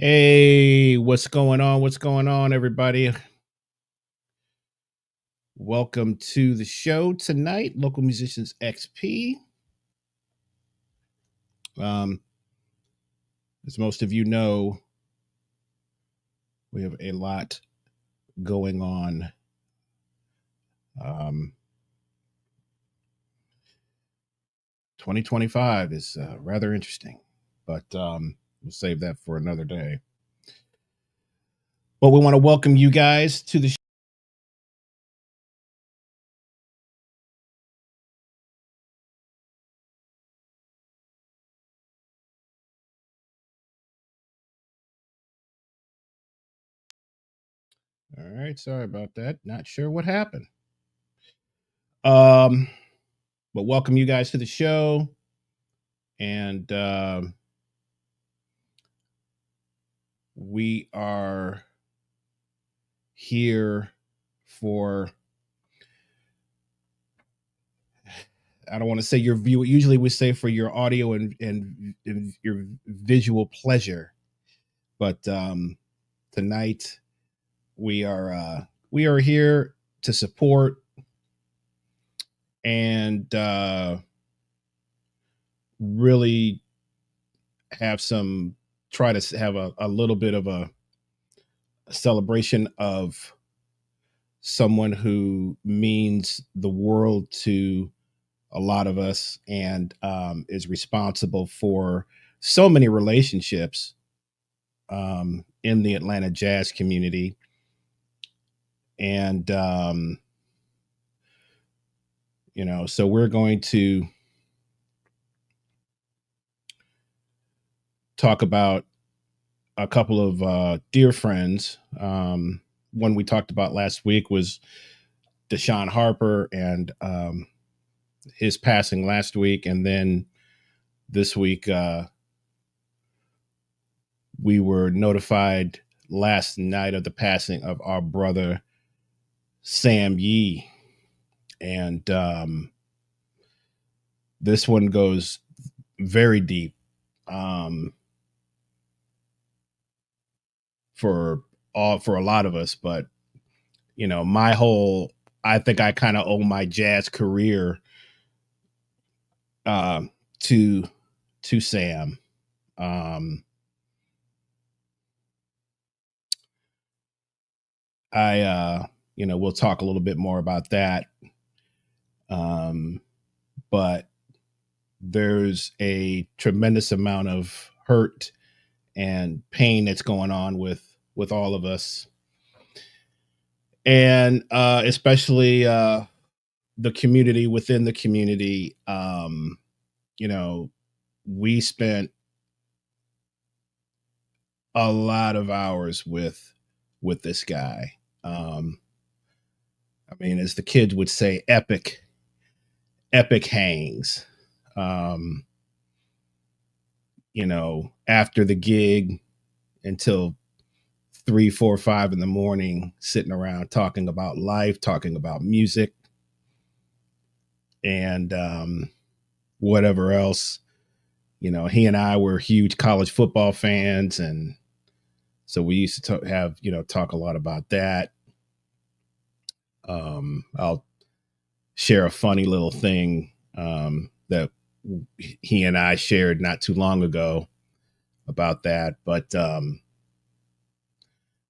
Hey, what's going on? What's going on, everybody? Welcome to the show tonight, Local Musicians XP. Um, as most of you know, we have a lot going on. Um, 2025 is rather interesting, but we'll save that for another day. But we want to welcome you guys to the show. All right, sorry about that. Not sure what happened. Um, but welcome you guys to the show. And we are here for, I don't want to say your view. Usually we say for your audio and your visual pleasure, but tonight we are here to support and really have some try to have a little bit of a celebration of someone who means the world to a lot of us and is responsible for so many relationships in the Atlanta jazz community. And, so we're going to talk about a couple of dear friends. One we talked about last week was Deshaun Harper and his passing last week. And then this week, we were notified last night of the passing of our brother, Sam Yee. And this one goes very deep for a lot of us. But, I think I kind of owe my jazz career to Sam. We'll talk a little bit more about that. But there's a tremendous amount of hurt and pain that's going on with all of us. And especially the community within the community. We spent a lot of hours with this guy. As the kids would say, epic hangs. After the gig until 3, 4, 5 in the morning, sitting around talking about life, talking about music, and whatever else. He and I were huge college football fans, and so we used to talk a lot about that. I'll share a funny little thing that he and I shared not too long ago about that. But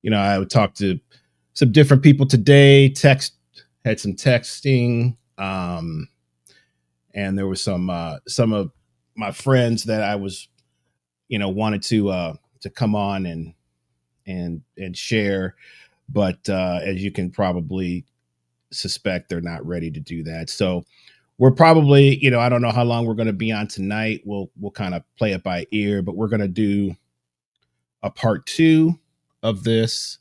I would talk to some different people today. Had some texting, and there was some of my friends that I was, wanted to come on and share, but as you can probably suspect, they're not ready to do that. So we're probably, I don't know how long we're going to be on tonight. We'll kind of play it by ear, but we're going to do a part 2 of this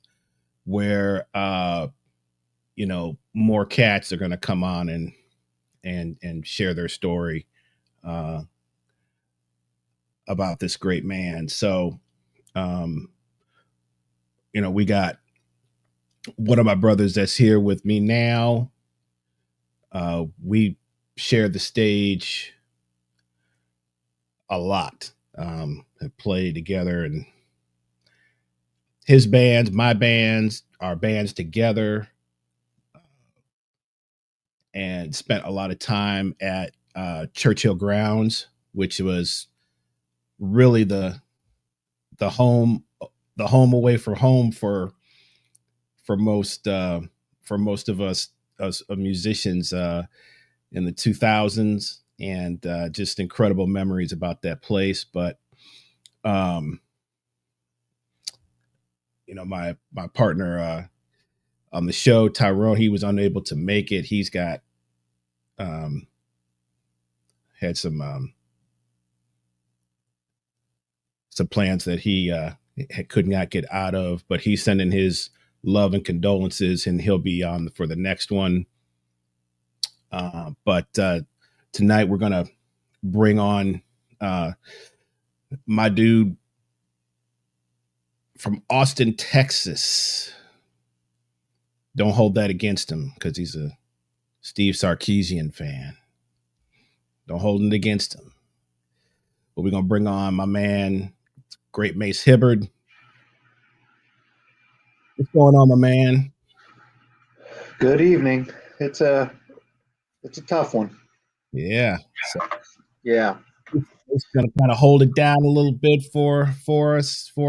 where more cats are going to come on and share their story about this great man. So we got one of my brothers that's here with me now. We share the stage a lot, have played together, and his bands, my bands, our bands together, and spent a lot of time at Churchill Grounds, which was really the home the home away from home for most for most of us musicians in the 2000s, and just incredible memories about that place. But um, my partner on the show, Tyrone, he was unable to make it. He's got um, had some plans that he could not get out of, but he's sending his love and condolences, and he'll be on for the next one. But tonight we're gonna bring on my dude from Austin, Texas. Don't hold that against him because he's a Steve Sarkeesian fan. Don't hold it against him. But we're gonna bring on my man, great Mace Hibbard. What's going on, my man? Good evening. It's a tough one. Yeah. So Yeah. it's gonna kind of hold it down a little bit for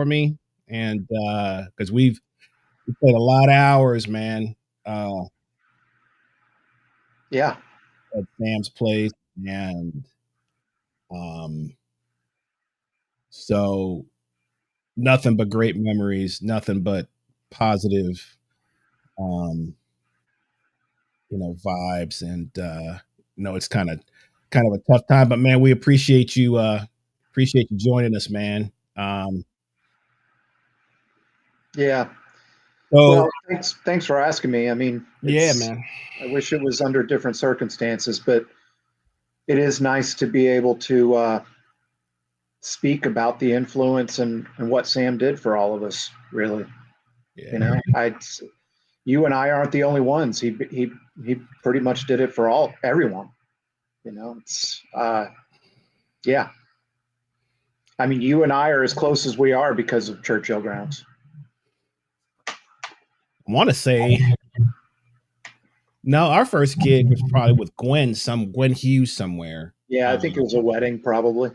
me, and because we played a lot of hours, man, uh, Yeah. at Sam's place, and um, so nothing but great memories, nothing but positive, um, vibes, and it's kind of a tough time, but man, we appreciate you joining us, man. Um, Yeah. so Well, thanks for asking me. I mean, yeah, man. I wish it was under different circumstances, but it is nice to be able to speak about the influence and what Sam did for all of us, really. You Yeah. know, you and I aren't the only ones. He pretty much did it for everyone. It's yeah. I mean, you and I are as close as we are because of Churchill Grounds. I want to say no. Our first gig was probably with Gwen Hughes somewhere, Yeah, I think it was a wedding, probably.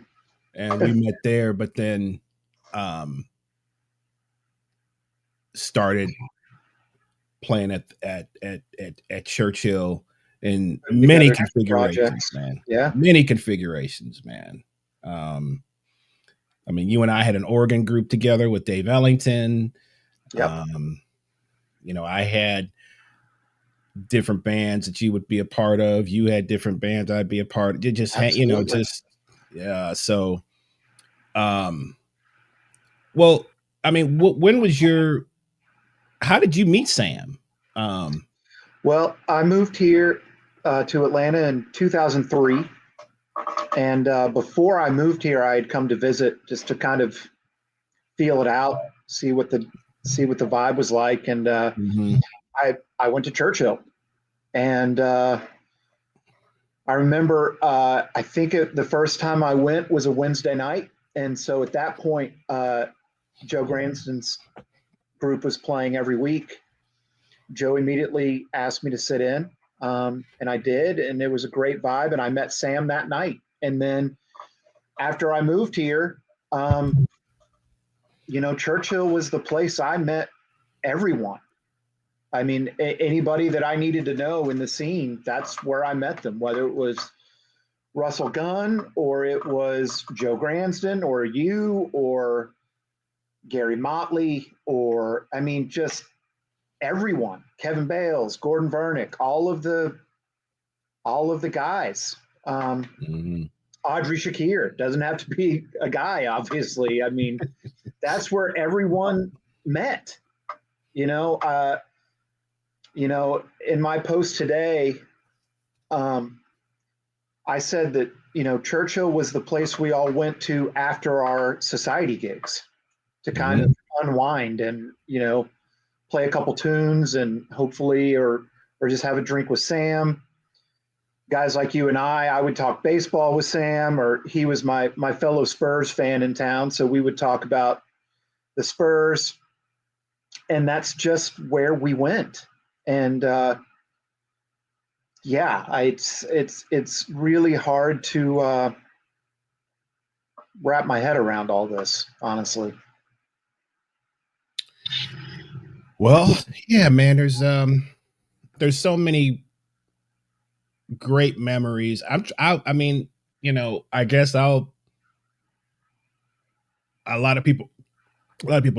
and we met there. But then um, started playing at Churchill in many Together configurations, projects. man. Yeah. Many configurations, man. Um, I mean, you and I had an organ group together with Dave Ellington. Yep. I had different bands that you would be a part of. You had different bands I'd be a part of. Absolutely. Yeah. So, well, I mean, when was how did you meet Sam? Well, I moved here to Atlanta in 2003, and before I moved here, I had come to visit just to kind of feel it out, see what the vibe was like, and Mhm. I went to Churchill, and I remember I think the first time I went was a Wednesday night, and so at that point, Joe Granston's group was playing every week. Joe immediately asked me to sit in, and I did, and it was a great vibe. And I met Sam that night. And then after I moved here, Churchill was the place I met everyone. I mean, anybody that I needed to know in the scene, that's where I met them, whether it was Russell Gunn or it was Joe Granston or you or Gary Motley or, I mean, just everyone, Kevin Bales, Gordon Vernick, all of the guys. Mhm. Audrey Shakir doesn't have to be a guy, obviously. I mean, that's where everyone met. You know, uh, in my post today, um, I said that Churchill was the place we all went to after our society gigs to kind Mhm. of unwind and play a couple tunes and hopefully or just have a drink with Sam. Guys like you and I would talk baseball with Sam, or he was my fellow Spurs fan in town, so we would talk about the Spurs. and that's just where we went. And it's really hard to wrap my head around all this, honestly. Well, yeah, man. There's so many great memories. I mean, I guess a lot of people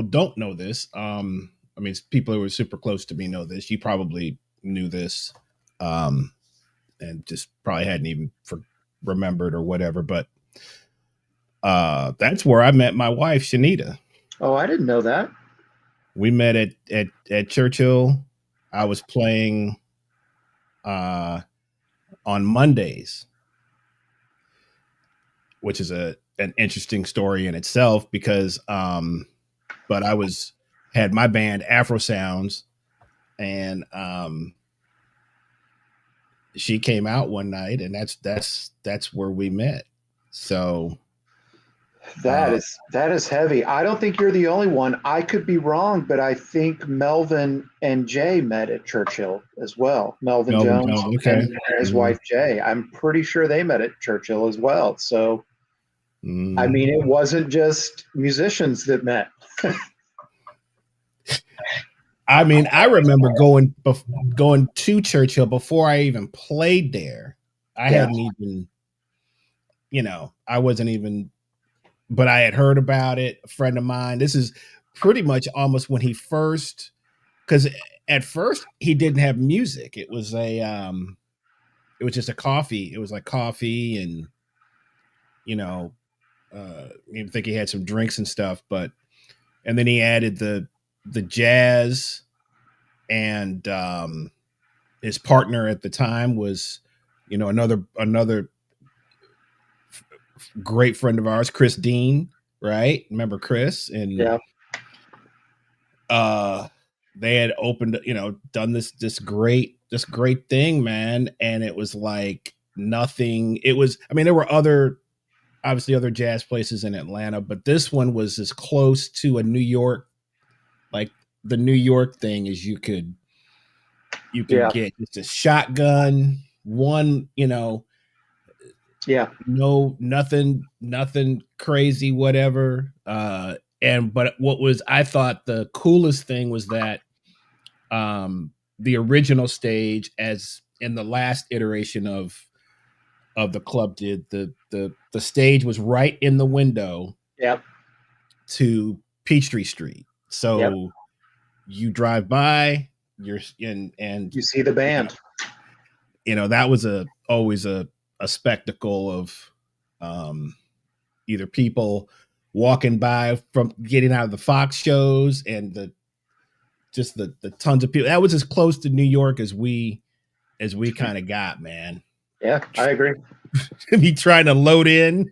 don't know this. I mean, people who are super close to me know this. You probably knew this, and just probably hadn't even remembered or whatever. But that's where I met my wife, Shanita. Oh, I didn't know that. We met at Churchill. I was playing on Mondays, which is an interesting story in itself because but I had my band Afro Sounds, and she came out one night, and that's where we met. So that is heavy. I don't think you're the only one. I could be wrong, but I think Melvin and Jay met at Churchill as well. Melvin Jones okay. And his wife Jay. I'm pretty sure they met at Churchill as well. So I mean, it wasn't just musicians that met. I mean, I remember going to Churchill before I even played there. I hadn't even, I wasn't even, but I had heard about it. A friend of mine, this is pretty much almost when he first, because at first he didn't have music. It was it was just a coffee. It was like coffee and, I think he had some drinks and stuff, and then he added the jazz, and his partner at the time was, another great friend of ours, Chris Dean, right? Remember Chris? And they had opened, done this great thing, man, and it was like nothing. It was, I mean, there were obviously other jazz places in Atlanta, but this one was as close to a New York, like the New York thing as you could get. Just a shotgun, one, no, nothing crazy, whatever. But I thought the coolest thing was that the original stage, as in the last iteration of the club did, the stage was right in the window to Peachtree Street. So you drive by, and you see the band. That was always a spectacle of either people walking by from getting out of the Fox shows, and the tons of people. That was as close to New York as we kind of got, man. Yeah, I agree. Be trying to load in,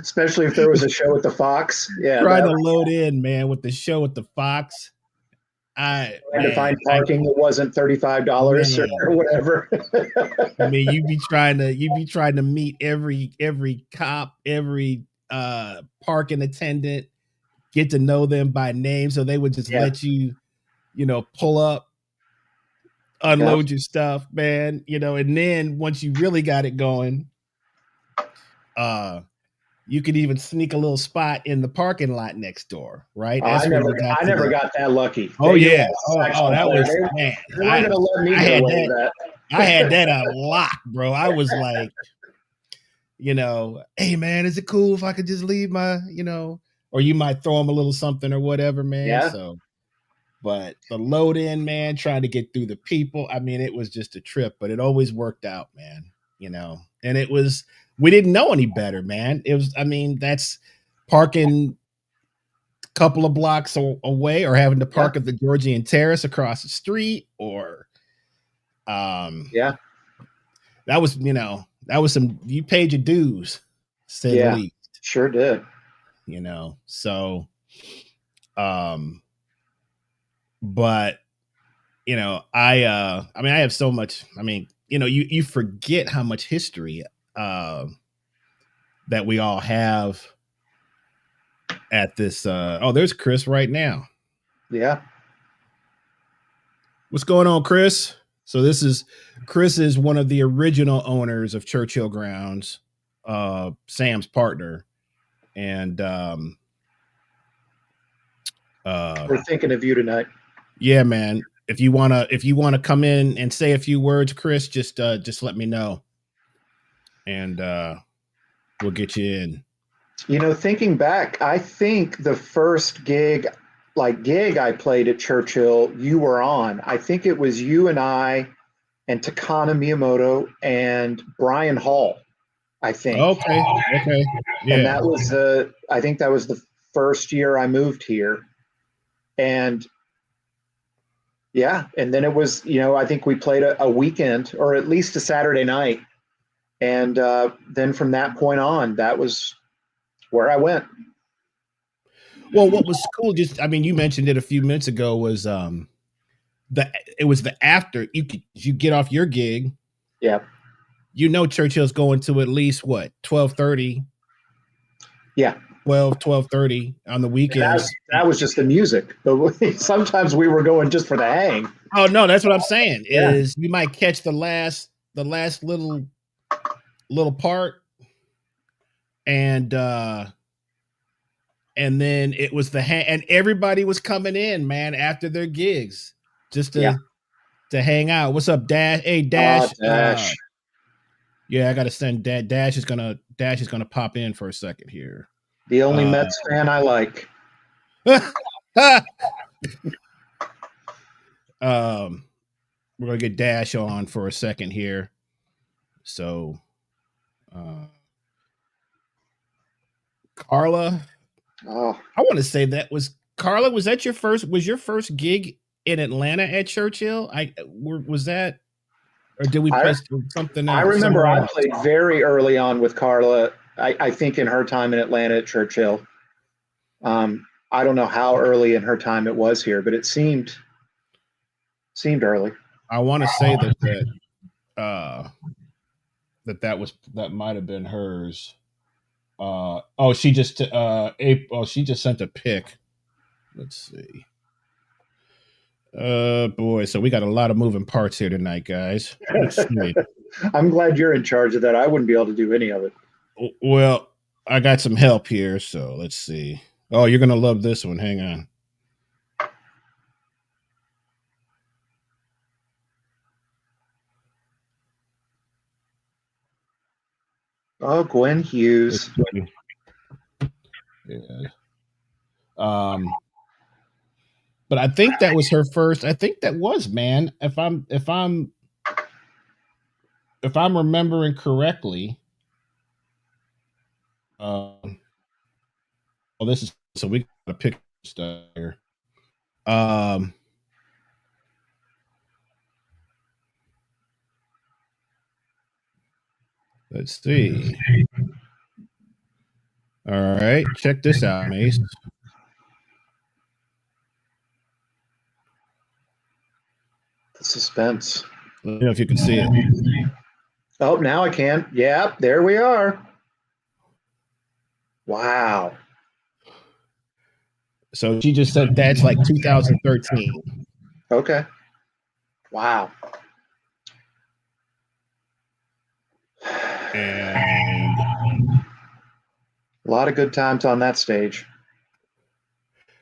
especially if there was a show at the Fox. Yeah, trying to load in, man, with the show at the Fox. I had to find parking that wasn't $35 or whatever. I mean, you'd be trying to meet every cop, every parking attendant, get to know them by name, so they would just let you, pull up, unload your stuff, man. And then once you really got it going, you could even sneak a little spot in the parking lot next door, right? I never got that lucky. Oh yeah. That was, man. They're not gonna let me get away with that. I had that on lock, bro. I was like, hey man, is it cool if I could just leave my, or you might throw them a little something or whatever, man. Yeah. So, but the load in, man, trying to get through the people. I mean, it was just a trip, but it always worked out, man. And it was, we didn't know any better, man. It was, I mean, that's parking a couple of blocks away, or having to park at the Georgian Terrace across the street, or that was, you paid your dues, say the least. Sure did. So but I mean, I have so much, I mean, you forget how much history that we all have at this. There's Chris right now. Yeah. What's going on, Chris? So Chris is one of the original owners of Churchill Grounds, Sam's partner, and We're thinking of you tonight. yeah, man. If you wanna come in and say a few words, Chris, just let me know, and we'll get you in. Thinking back, I think the first gig I played at Churchill, you were on. I think it was you and I and Takana Miyamoto and Brian Hall, I think. Okay. Yeah. And that was I think that was the first year I moved here. And yeah, and then it was, I think we played a weekend or at least a Saturday night. And then from that point on, that was where I went. Well, what was cool, you mentioned it a few minutes ago, was it was the after you get off your gig. Yeah. Churchill's going to at least what, 12:30? Yeah. 12:30 on the weekends. That was just the music. Sometimes we were going just for the hang. Oh no, that's what I'm saying. Yeah. Is you might catch the last little part, and then it was and everybody was coming in, man, after their gigs just to hang out. What's up, Dash? Hey, Dash. Dash. Yeah, I gotta send Dash is gonna pop in for a second here. The only Mets fan I like. We're gonna get Dash on for a second here. So Carla. Oh, I want to say Carla, was that your first gig in Atlanta at Churchill? Was that, or did we play something else? I remember I played very early on with Carla. I think in her time in Atlanta at Churchill. I don't know how early in her time it was here, but it seemed early. I want to say that might have been hers. She just sent a pic. Let's see. Boy, so we got a lot of moving parts here tonight, guys. I'm glad you're in charge of that. I wouldn't be able to do any of it. Well, I got some help here, so let's see. Oh, you're gonna love this one. Hang on. Oh, Gwen Hughes. Yeah. But I think that was her first. I think that was, man. If I'm remembering correctly. This is, so we got to pick stuff here. Let's see. All right, check this out, Mace. The suspense. Let me know if you can see it. Oh, now I can. Yeah, there we are. Wow. So she just said that's like 2013. Okay. Wow. And a lot of good times on that stage.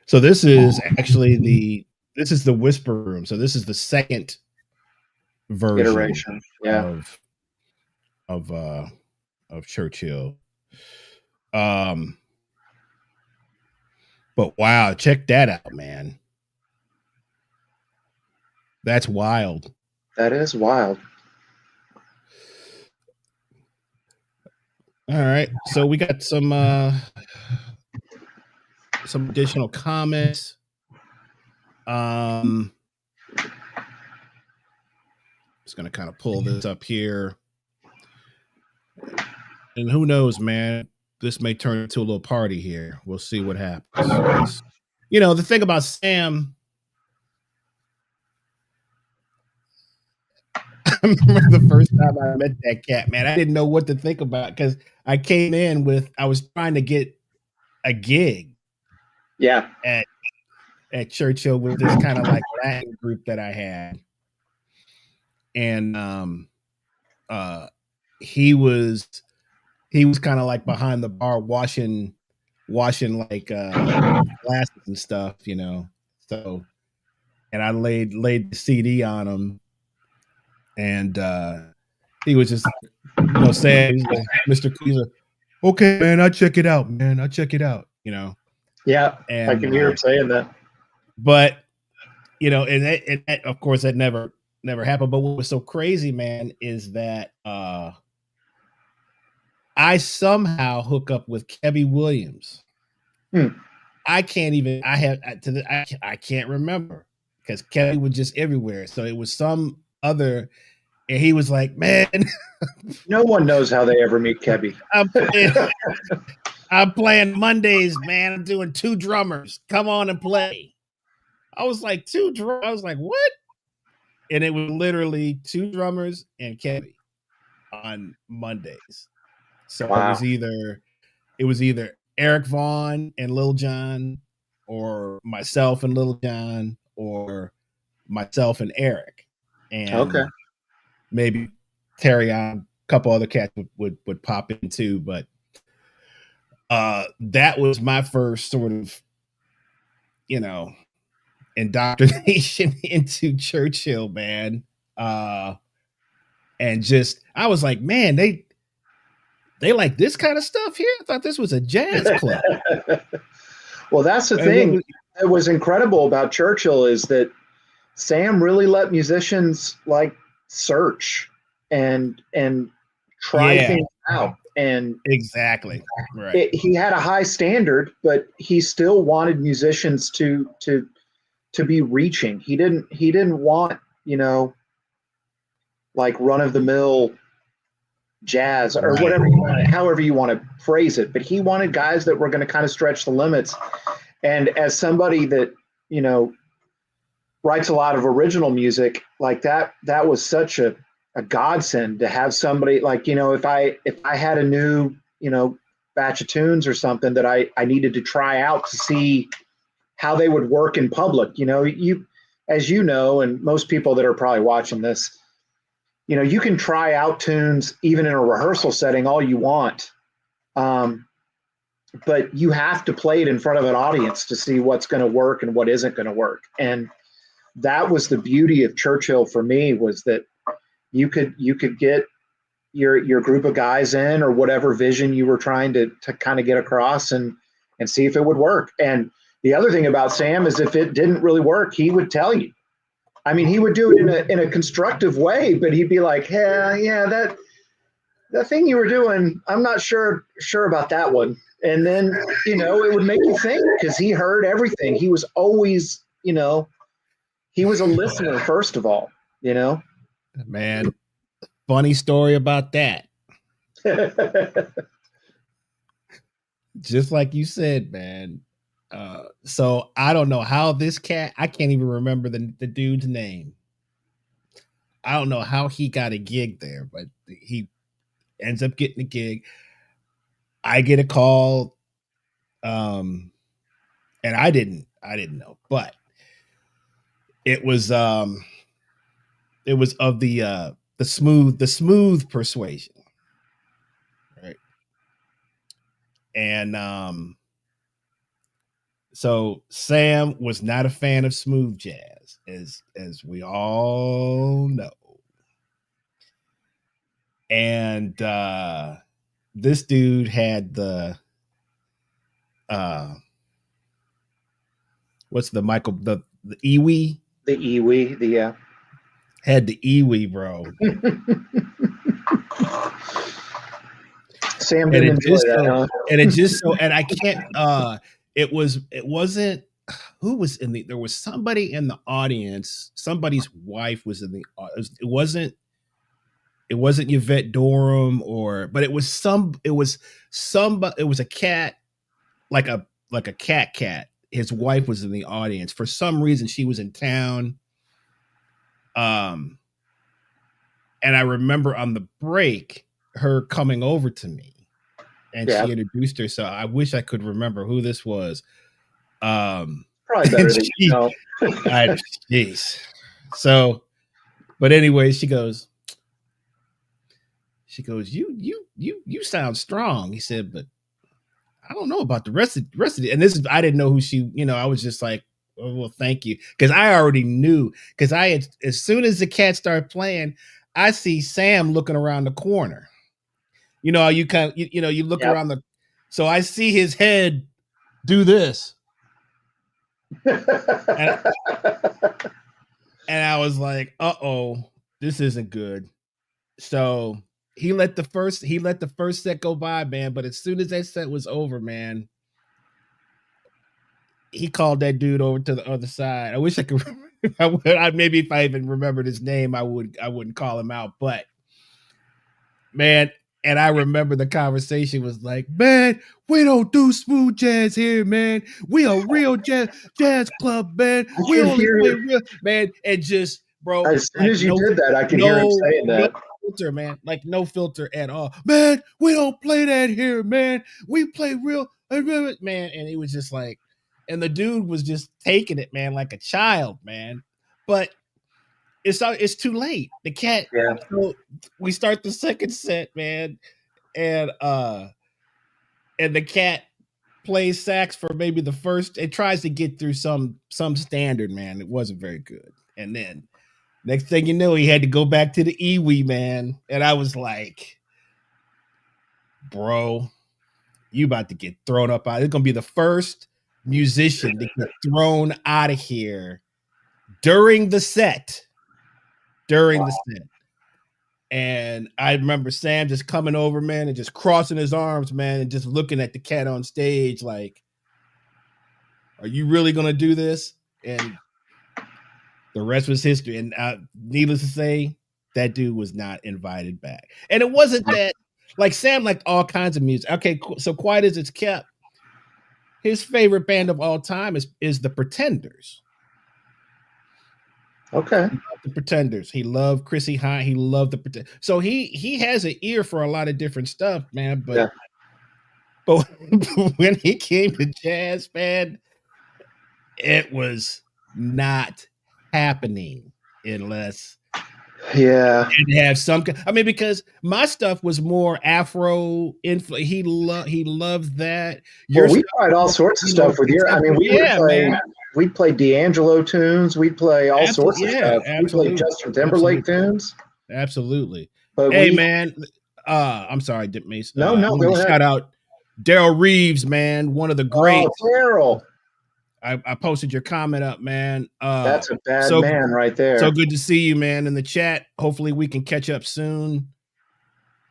So this is actually the Whisper Room. So this is the second version iteration, of Churchill. But wow, check that out, man. That's wild. That is wild. All right, so we got some additional comments. Just gonna kind of pull this up here, and who knows, man? This may turn into a little party here. We'll see what happens. You know, the thing about Sam, I remember the first time I met that cat, man. I didn't know what to think about because I came in I was trying to get a gig. Yeah. At at Churchill with this kind of like Latin group that I had, and he was kind of like behind the bar washing like glasses and stuff, you know. So, and I laid the CD on him, and he was just, you know, saying, he's like, Mr. He's like, okay, man, I'll check it out, man. I'll check it out, you know. Yeah, And I can hear him saying that. But, you know, and that, of course, that never happened. But what was so crazy, man, is that I somehow hook up with Kebby Williams. I can't even. I can't remember because Kebby was just everywhere. So it was some other, and he was like, "Man, no one knows how they ever meet Kebby. I'm playing Mondays, man. I'm doing 2 drummers. Come on and play." I was like, 2 drummers. I was like, what? And it was literally 2 drummers and Kebby on Mondays. So wow. it was either Eric Vaughn and Lil Jon, or myself and Lil Jon, or myself and Eric, and maybe Terry on, a couple other cats would pop in too. But that was my first sort of, you know, indoctrination into Churchill, man. And just, I was like, man, they like this kind of stuff here. I thought this was a jazz club. Well, that's the thing that was incredible about Churchill, is that Sam really let musicians like search and try things out. And exactly, right. He had a high standard, but he still wanted musicians to be reaching. He didn't want, you know, like run of the mill jazz or whatever however you want to phrase it. But he wanted guys that were going to kind of stretch the limits. And as somebody that, you know, writes a lot of original music, like that was such a godsend to have somebody like, you know, if I had a new, you know, batch of tunes or something that I needed to try out to see how they would work in public. You know, as you know, and most people that are probably watching this, you know, you can try out tunes even in a rehearsal setting all you want. But you have to play it in front of an audience to see what's going to work and what isn't going to work. And that was the beauty of Churchill for me, was that you could get your group of guys in, or whatever vision you were trying to kind of get across, and see if it would work. And the other thing about Sam is if it didn't really work, he would tell you. I mean, he would do it in a constructive way, but he'd be like, yeah, that thing you were doing, I'm not sure about that one. And then, you know, it would make you think, because he heard everything. He was always, you know, he was a listener, first of all, you know. Man, funny story about that. Just like you said, man. So I don't know how this cat, I can't even remember the dude's name. I don't know how he got a gig there, but he ends up getting a gig. I get a call, and I didn't know, but it was of the smooth persuasion, right? And so Sam was not a fan of smooth jazz, as we all know. And this dude had the what's the Michael the Iwi? The Iwi, had the Iwi, bro. Sam didn't enjoy that, huh? And it just so, and I can't. It wasn't. Who was in the? There was somebody in the audience. Somebody's wife was in the. It wasn't Yvette Durham, but it was a cat, like a cat. His wife was in the audience. For some reason, she was in town. And I remember on the break her coming over to me, and she introduced herself. I wish I could remember who this was. Probably better than you know. Jeez. So, but anyway, she goes, you sound strong. He said, but I don't know about the rest of it. And this is, I didn't know who she, I was just like, oh, well, thank you. Cause I already knew, cause I had, as soon as the cat started playing, I see Sam looking around the corner. You know, you kind of, you look around so I see his head do this. and I was like, uh-oh, this isn't good. So he let the first set go by, man. But as soon as that set was over, man, he called that dude over to the other side. I wish I could. Maybe if I even remembered his name, I wouldn't call him out. But man, and I remember the conversation was like, man, we don't do smooth jazz here, man. We a real jazz club, man. We only play real, man. And just, bro, as soon as you did that, I could hear him saying that. Filter, man, like no filter at all, man. We don't play that here, man. We play real, man. And it was just like, and the dude was just taking it, man, like a child, man. But it's too late. The cat. Yeah. So we start the second set, man, and the cat plays sax for maybe the first. It tries to get through some standard, man. It wasn't very good, and then. Next thing you know, he had to go back to the Iwi, man. And I was like, bro, you about to get thrown up out. It's going to be the first musician to get thrown out of here during the set. The set. And I remember Sam just coming over, man, and just crossing his arms, man, and just looking at the cat on stage like, are you really going to do this? And the rest was history. And needless to say, that dude was not invited back. And it wasn't that, like Sam liked all kinds of music. Okay, so Quiet as It's Kept, his favorite band of all time is the Pretenders. Okay. The Pretenders. He loved Chrissy Hine. He loved the Pretenders. So he has an ear for a lot of different stuff, man. But when he came to jazz, man, it was not happening unless it have some. I mean, because my stuff was more Afro influence. He loved that. We tried all sorts of stuff with your. I mean, we'd play D'Angelo tunes. We'd play all sorts of stuff. We played Justin Timberlake tunes. Absolutely. But man, I'm sorry, Mace. No, go ahead. Shout out Daryl Reeves, man, one of the greats. Oh, Daryl. I posted your comment up, man. That's a bad man right there. So good to see you, man, in the chat. Hopefully we can catch up soon.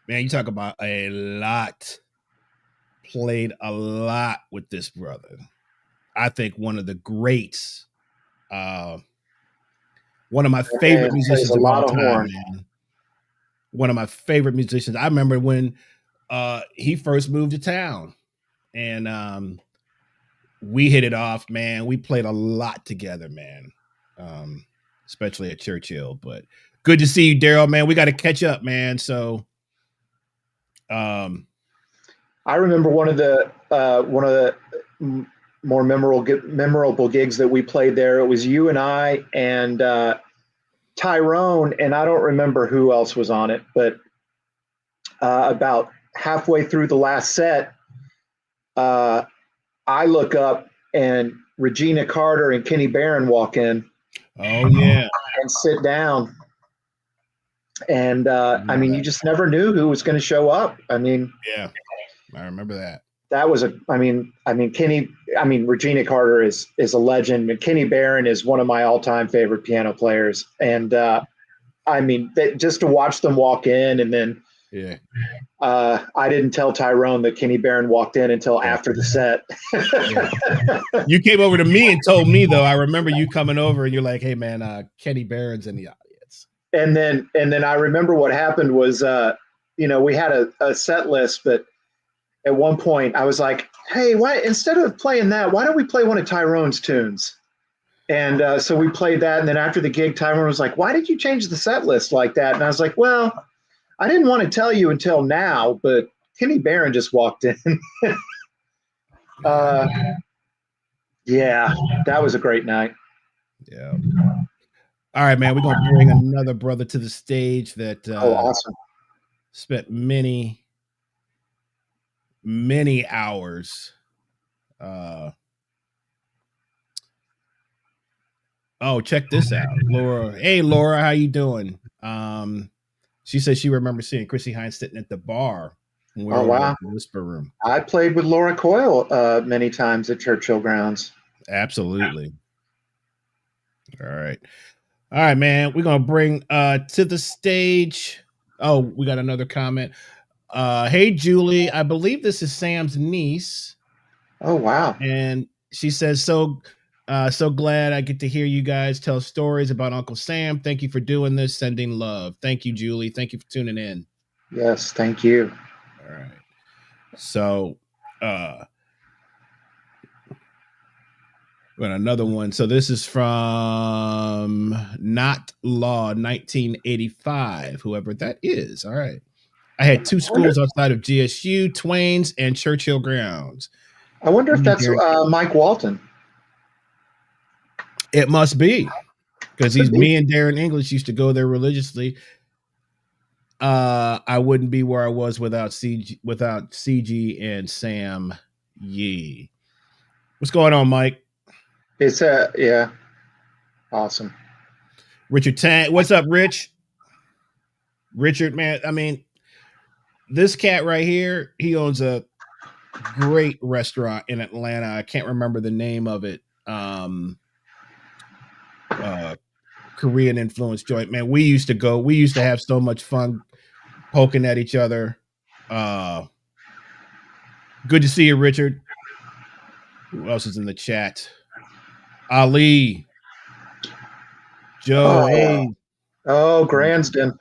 Man, you talk about a lot. Played a lot with this brother. I think one of the greats. One of my favorite musicians of all time, man. One of my favorite musicians. I remember when he first moved to town. And we hit it off, man. We played a lot together, man. Especially at Churchill. But good to see you, Daryl, man. We got to catch up, man. So, I remember one of the more memorable gigs that we played there. It was you and I and Tyrone, and I don't remember who else was on it, but about halfway through the last set, I look up and Regina Carter and Kenny Barron walk in. Oh yeah, and sit down. And I mean, you just never knew who was going to show up. I mean, yeah, I remember that. That was Regina Carter is a legend. And Kenny Barron is one of my all-time favorite piano players. And I mean, just to watch them walk in, and then I didn't tell Tyrone that Kenny Barron walked in until after the set. You came over to me and told me, though. I remember you coming over and you're like, "Hey, man, Kenny Barron's in the audience." And then I remember what happened was, we had a set list, but at one point I was like, "Hey, why instead of playing that, why don't we play one of Tyrone's tunes?" And so we played that. And then after the gig, Tyrone was like, "Why did you change the set list like that?" And I was like, "Well, I didn't want to tell you until now, but Kenny Barron just walked in." Yeah, that was a great night. Yeah. All right, man. We're gonna bring another brother to the stage that Awesome. spent many hours. Oh, check this out, Laura. Hey, Laura, how you doing? She says she remembers seeing Chrissy Hines sitting at the bar when we were Oh, over wow. at the Whisper Room. I played with Laura Coyle many times at Churchill Grounds. Absolutely. All right. All right, man. We're gonna bring to the stage. Oh, we got another comment. Hey Julie, I believe this is Sam's niece. Oh, wow. And she says, so glad I get to hear you guys tell stories about Uncle Sam. Thank you for doing this. Sending love. Thank you, Julie. Thank you for tuning in. Yes, thank you. All right. So got another one. So this is from Not Law 1985, whoever that is. All right. I had two schools outside of GSU, Twain's and Churchill Grounds. I wonder if that's Mike Walton. It must be, because me and Darren English used to go there religiously. I wouldn't be where I was without CG and Sam Yee. What's going on, Mike? It's yeah, awesome. Richard Tang, what's up, Rich? Richard, man, I mean, this cat right here, he owns a great restaurant in Atlanta. I can't remember the name of it. Korean influence joint, man. We used to have so much fun poking at each other. Good to see you, Richard. Who else is in the chat? Ali, Joe. Hey. Oh, Gransden.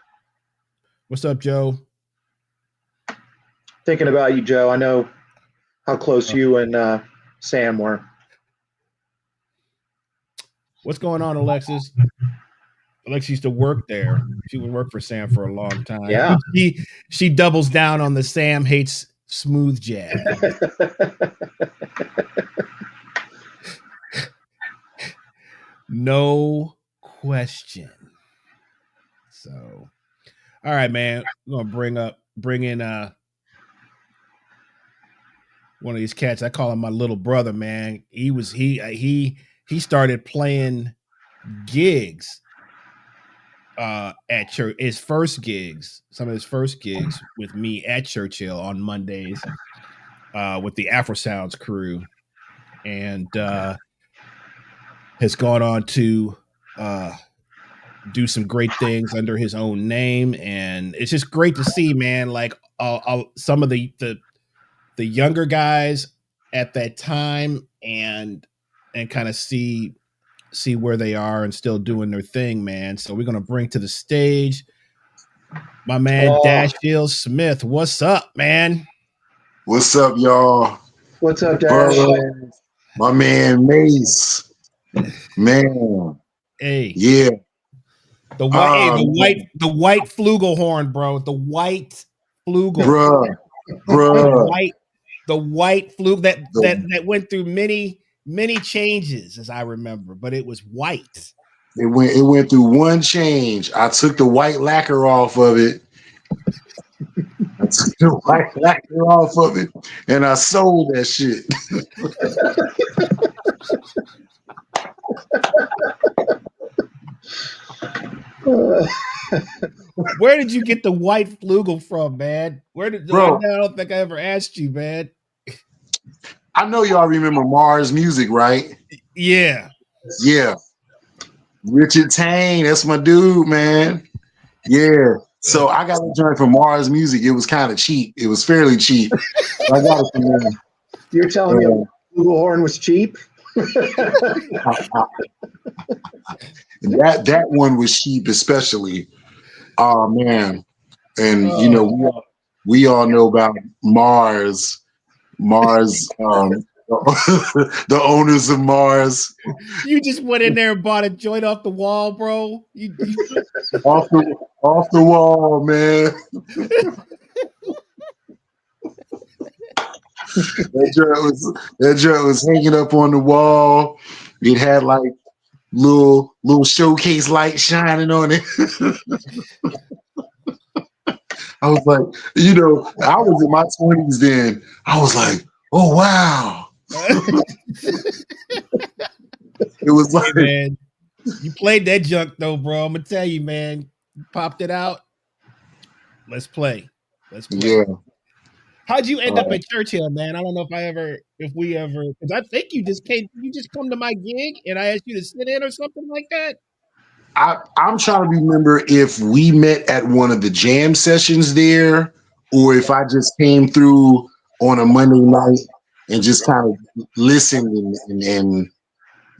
What's up, Joe? Thinking about you, Joe. I know how close you and Sam were. What's going on, Alexis? Alexis used to work there. She would work for Sam for a long time. Yeah. She doubles down on the Sam hates smooth jazz. No question. So, all right, man. We're gonna bring in one of these cats. I call him my little brother, man. He started playing gigs at church. Some of his first gigs with me at Churchill on Mondays with the Afro Sounds crew, and has gone on to do some great things under his own name. And it's just great to see, man, like some of the younger guys at that time and kind of see where they are and still doing their thing, man. So we're going to bring to the stage my man, Dashill Smith. What's up, man? What's up, y'all? What's up, Dashill? My man, Mace. Man. Hey. Yeah. The white flugelhorn, bro. The white flugel. Bruh. The white flug that went through many changes, as I remember, but it was white. It went through one change. I took the white lacquer off of it. And I sold that shit. Where did you get the white flugel from, man? I don't think I ever asked you, man. I know y'all remember Mars Music, right? Yeah. Yeah. Richard Tang, that's my dude, man. Yeah. So I got a joint from Mars Music. It was kind of cheap. It was fairly cheap. I got it from them. You're telling me flugelhorn was cheap? That one was cheap, especially. Oh man. And you know, we all know about Mars, the owners of Mars. You just went in there and bought a joint off the wall, bro. Off the wall, man. That joint was hanging up on the wall. It had like little showcase light shining on it. I was like, I was in my 20s then. I was like, oh wow. It was Hey, like, man, you played that junk though, bro. I'm gonna tell you, man. You popped it out. Let's play. yeah. How'd you end up at Churchill, man? I don't know if we ever, because I think you just come to my gig and I asked you to sit in or something like that. I'm trying to remember if we met at one of the jam sessions there, or if I just came through on a Monday night and just kind of listened and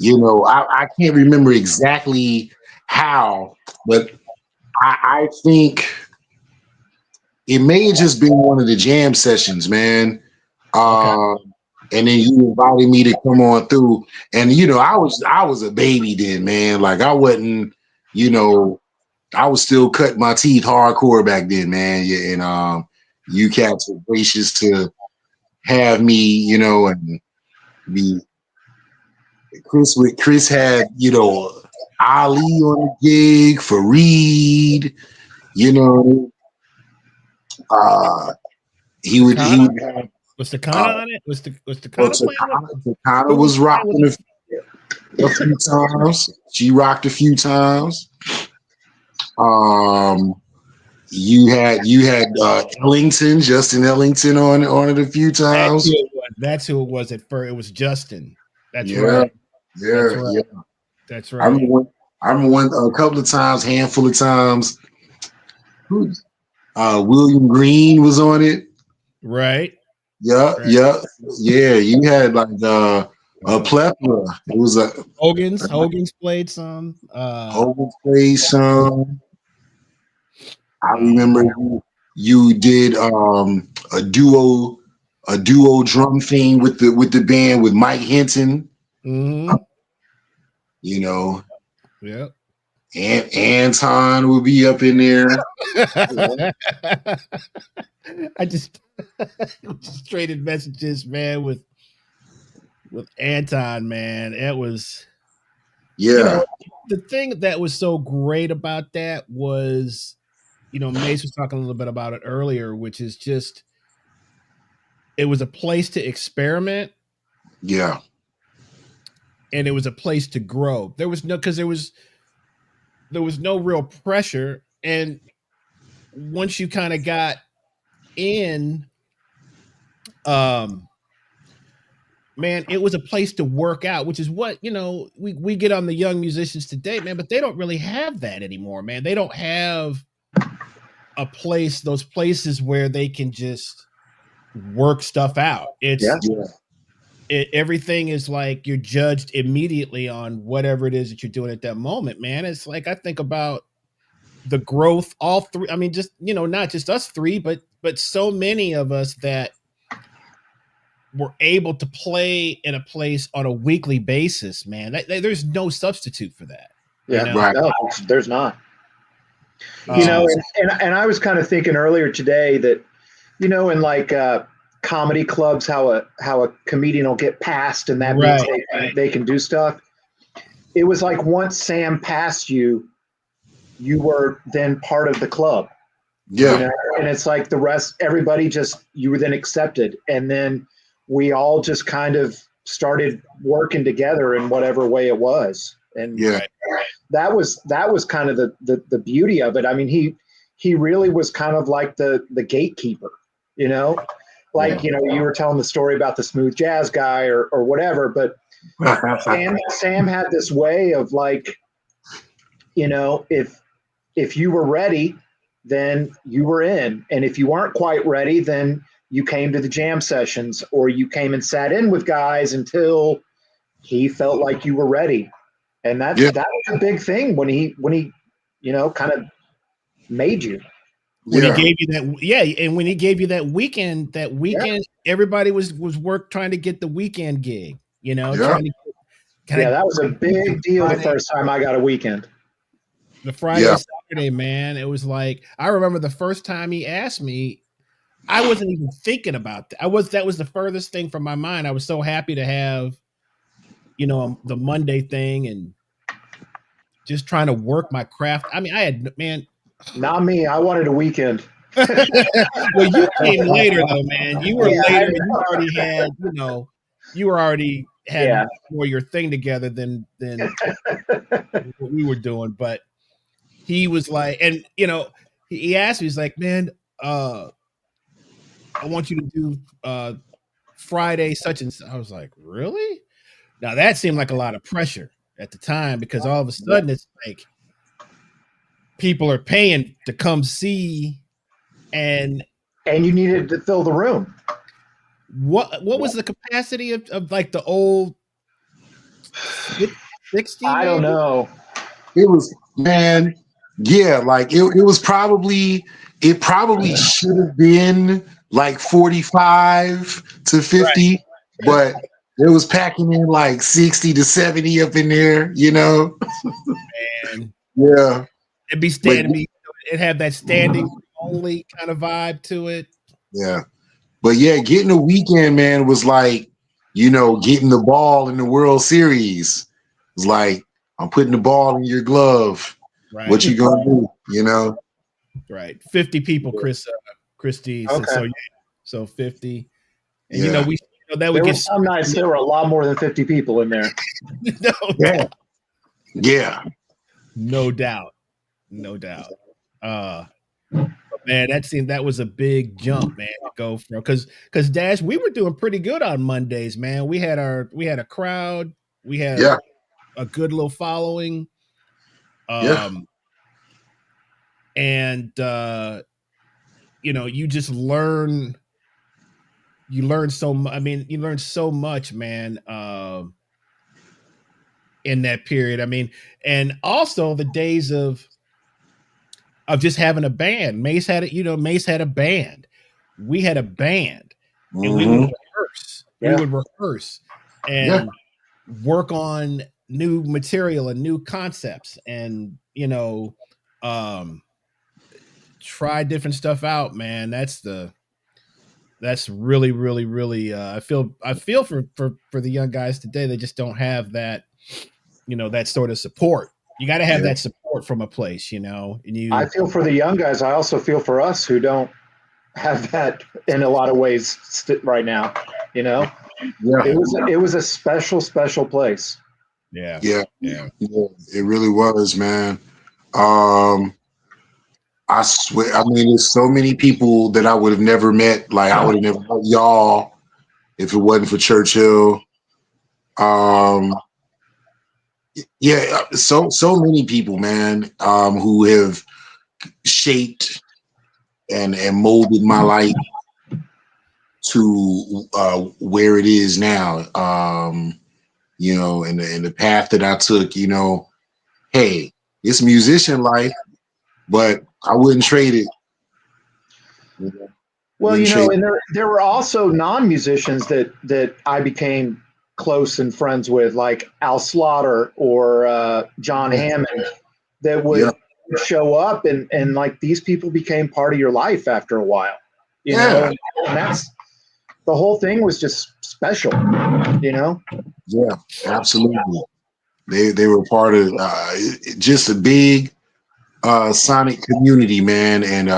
I can't remember exactly how, but I think it may have just been one of the jam sessions, man. And then you invited me to come on through, and I was a baby then, man. Like I wasn't, I was still cutting my teeth hardcore back then, man. Yeah, and you cats were gracious to have me, and be Chris had, Ali on the gig, Fareed, he would have. Was Takana on it? Was Takana playing? Takana was rocking a few times. She rocked a few times. You had Ellington, Justin Ellington on it a few times. That's who it was at first. It was Justin. That's yeah, right. Yeah, right. yeah. That's right. I remember one a couple of times, handful of times. William Green was on it. Right. Yeah, right. Yeah. You had like a plethora. It was a Hogan's played some. Hogan's played some. I remember you did a duo drum thing with the band with Mike Hinton. Mm-hmm. Yep. And Anton will be up in there. I just traded messages, man, with Anton, man. It was the thing that was so great about that was, Mace was talking a little bit about it earlier, which is just it was a place to experiment. Yeah. And it was a place to grow. There was no real pressure. And once you kind of got in, man, it was a place to work out, which is what, we get on the young musicians today, man, but they don't really have that anymore, man. They don't have those places where they can just work stuff out. Everything is like you're judged immediately on whatever it is that you're doing at that moment, man. It's like I think about the growth, all three. I mean, just not just us three, but so many of us that were able to play in a place on a weekly basis, man. There's no substitute for that. Yeah, right. No, there's not. And I was kind of thinking earlier today that, in like comedy clubs, how a comedian will get passed, and that means they can do stuff. It was like once Sam passed you were then part of the club. Yeah. And it's like the rest, everybody you were then accepted. And then we all just kind of started working together in whatever way it was. And that was kind of the beauty of it. I mean, he really was kind of like the gatekeeper, like, you were telling the story about the smooth jazz guy or whatever, but Sam had this way of like, if you were ready, then you were in. And if you weren't quite ready, then you came to the jam sessions or you came and sat in with guys until he felt like you were ready. And that was a big thing when he kind of made you. When he gave you that, and when he gave you that weekend, everybody was trying to get the weekend gig, trying to that was a big deal the first time I got a weekend. The Friday, Saturday, man, it was like, I remember the first time he asked me, I wasn't even thinking about that. That was the furthest thing from my mind. I was so happy to have, the Monday thing and just trying to work my craft. I mean, Not me. I wanted a weekend. well, you came later though, man. You were later. You already had more your thing together than what we were doing. But he was like, and he asked me, he's like, man, I want you to do Friday such and such. I was like, really? Now that seemed like a lot of pressure at the time because all of a sudden it's like people are paying to come see. And you needed to fill the room. What was the capacity of like the old 60? I don't know. It was, man, yeah, like it probably should have been like 45 to 50, right. But it was packing in like 60 to 70 up in there, Man. Yeah. It'd be standing, it had that standing only kind of vibe to it. Yeah. But yeah, getting a weekend, man, was like, getting the ball in the World Series. It's like, I'm putting the ball in your glove. Right. What you gonna do, Right. 50 people, Christie. Okay. So 50. And we that would get some nights there were a lot more than 50 people in there. Yeah. No doubt. Man, that was a big jump, man, to go from because Dash, we were doing pretty good on Mondays, man. We had a crowd, we had a good little following. And you just learn so much. I mean, you learn so much, man, in that period. I mean, and also the days of just having a band. Mace had a band. We had a band, and we would rehearse. We would rehearse and work on new material and new concepts, and try different stuff out, man. That's really, really, really. I feel for the young guys today. They just don't have that, that sort of support. You got to have that support from a place, And I feel for the young guys. I also feel for us who don't have that in a lot of ways right now. Yeah. It was a special place. Yeah. It really was, man. I swear. I mean, there's so many people that I would have never met. Like I would have never met y'all if it wasn't for Churchill. So many people, man, who have shaped and molded my life to where it is now. And the path that I took, hey, it's musician life, but I wouldn't trade it. Well, and there were also non-musicians that I became close and friends with, like Al Slaughter or John Hammond, that would show up and like these people became part of your life after a while, and that's the whole thing was just special, Yeah, absolutely. They were part of just a big sonic community, man, and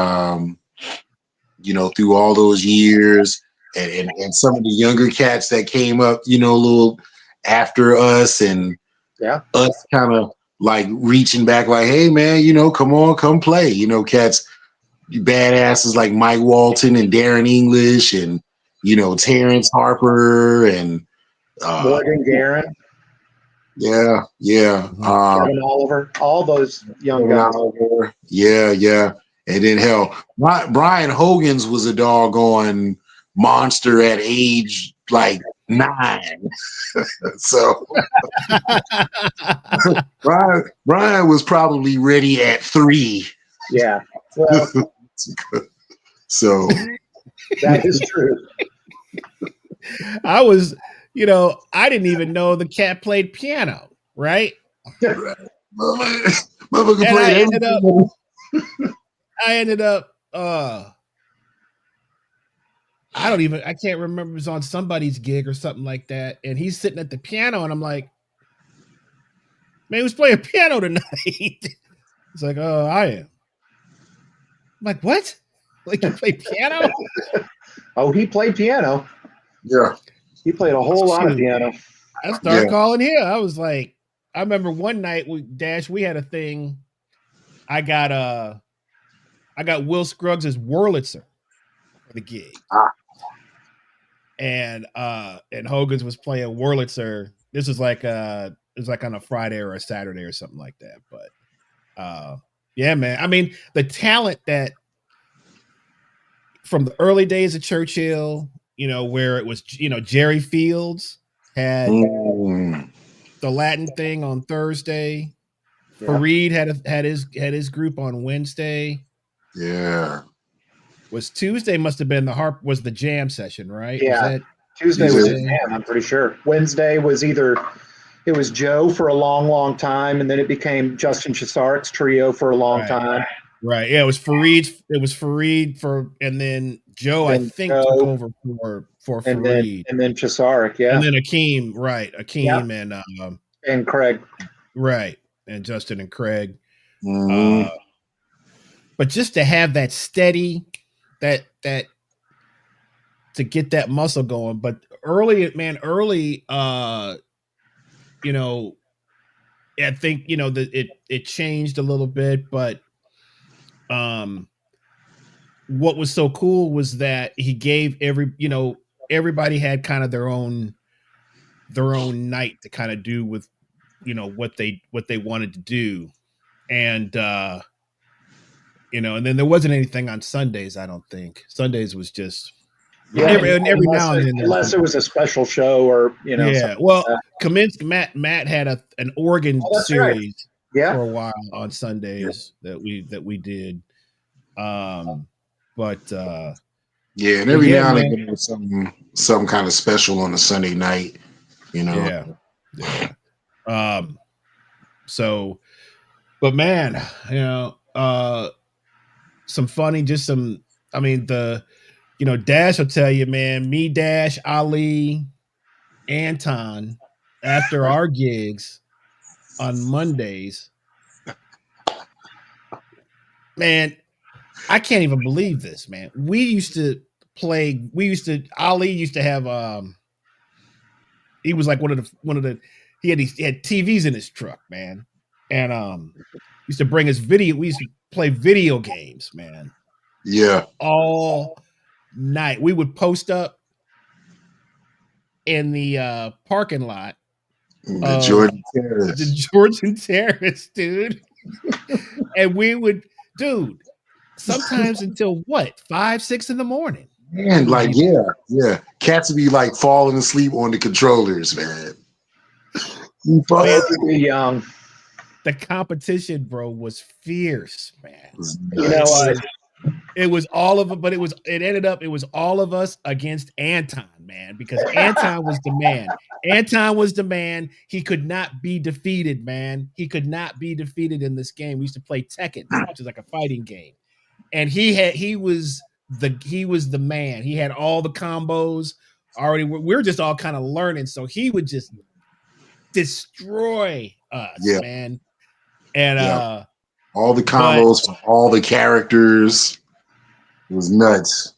through all those years. And some of the younger cats that came up, a little after us, and us kind of like reaching back, like, hey, man, come on, come play. Cats, badasses like Mike Walton and Darren English, and Terrence Harper and Morgan Guerin. Yeah. Kevin Oliver, all those young guys. Oliver. Yeah. And then hell, Brian Hogan's was a doggone monster at age like 9. So Brian was probably ready at 3. Yeah. Well, so that is true. I was, I didn't even know the cat played piano, right? Motherfucker played everything. I ended up I can't remember. It was on somebody's gig or something like that. And he's sitting at the piano, and I'm like, man, who's playing piano tonight? It's like, oh, I am. I'm like, what? Like, you play piano? Oh, he played piano. Yeah. He played a whole lot of piano. I started calling here. I was like, I remember one night we had a thing. I got Will Scruggs' Wurlitzer for the gig. And Hogan's was playing Wurlitzer. This was like it was like on a Friday or a Saturday or something like that. But yeah, man. I mean, the talent that from the early days of Churchill, where it was, Jerry Fields had the Latin thing on Thursday. Yeah. Fareed had his group on Wednesday. Yeah. Was Tuesday must have been was the jam session, right? Yeah. Tuesday was the jam, I'm pretty sure. Wednesday was it was Joe for a long, long time, and then it became Justin Chesarik's trio for a long time. Right. Yeah, it was Fareed and then Joe, I think, took over for Fareed. And then Chesarik, yeah. And then Akeem, right. Akeem and Craig. Right. And Justin and Craig. But just to have that steady, that to get that muscle going. But early, I think, it changed a little bit, but what was so cool was that he gave everybody had kind of their own night to kind of do with, what they wanted to do. And, and then there wasn't anything on Sundays. I don't think Sundays was just every now and then, unless it was a special show or, well, like Matt had an organ series for a while on Sundays that we did. And every now and then some kind of special on a Sunday night, Yeah. So, but man, Dash will tell you, man, me, Dash, Ali, Anton, after our gigs on Mondays, man, I can't even believe this, man. Ali used to have, he was like he had TVs in his truck, man. And used to bring us we used to play video games, man. Yeah. All night. We would post up in the parking lot. The Georgian Terrace, dude. And we would, sometimes until 5, 6 in the morning. Man, cats would be like falling asleep on the controllers, man. Young. The competition, bro, was fierce, man. It was all of it, but it was all of us against Anton, man, because Anton was the man. Anton was the man. He could not be defeated, man. He could not be defeated in this game. We used to play Tekken, which is like a fighting game. And he was the man. He had all the combos already. We're just all kind of learning. So he would just destroy us, man. And all the combos for all the characters. It was nuts.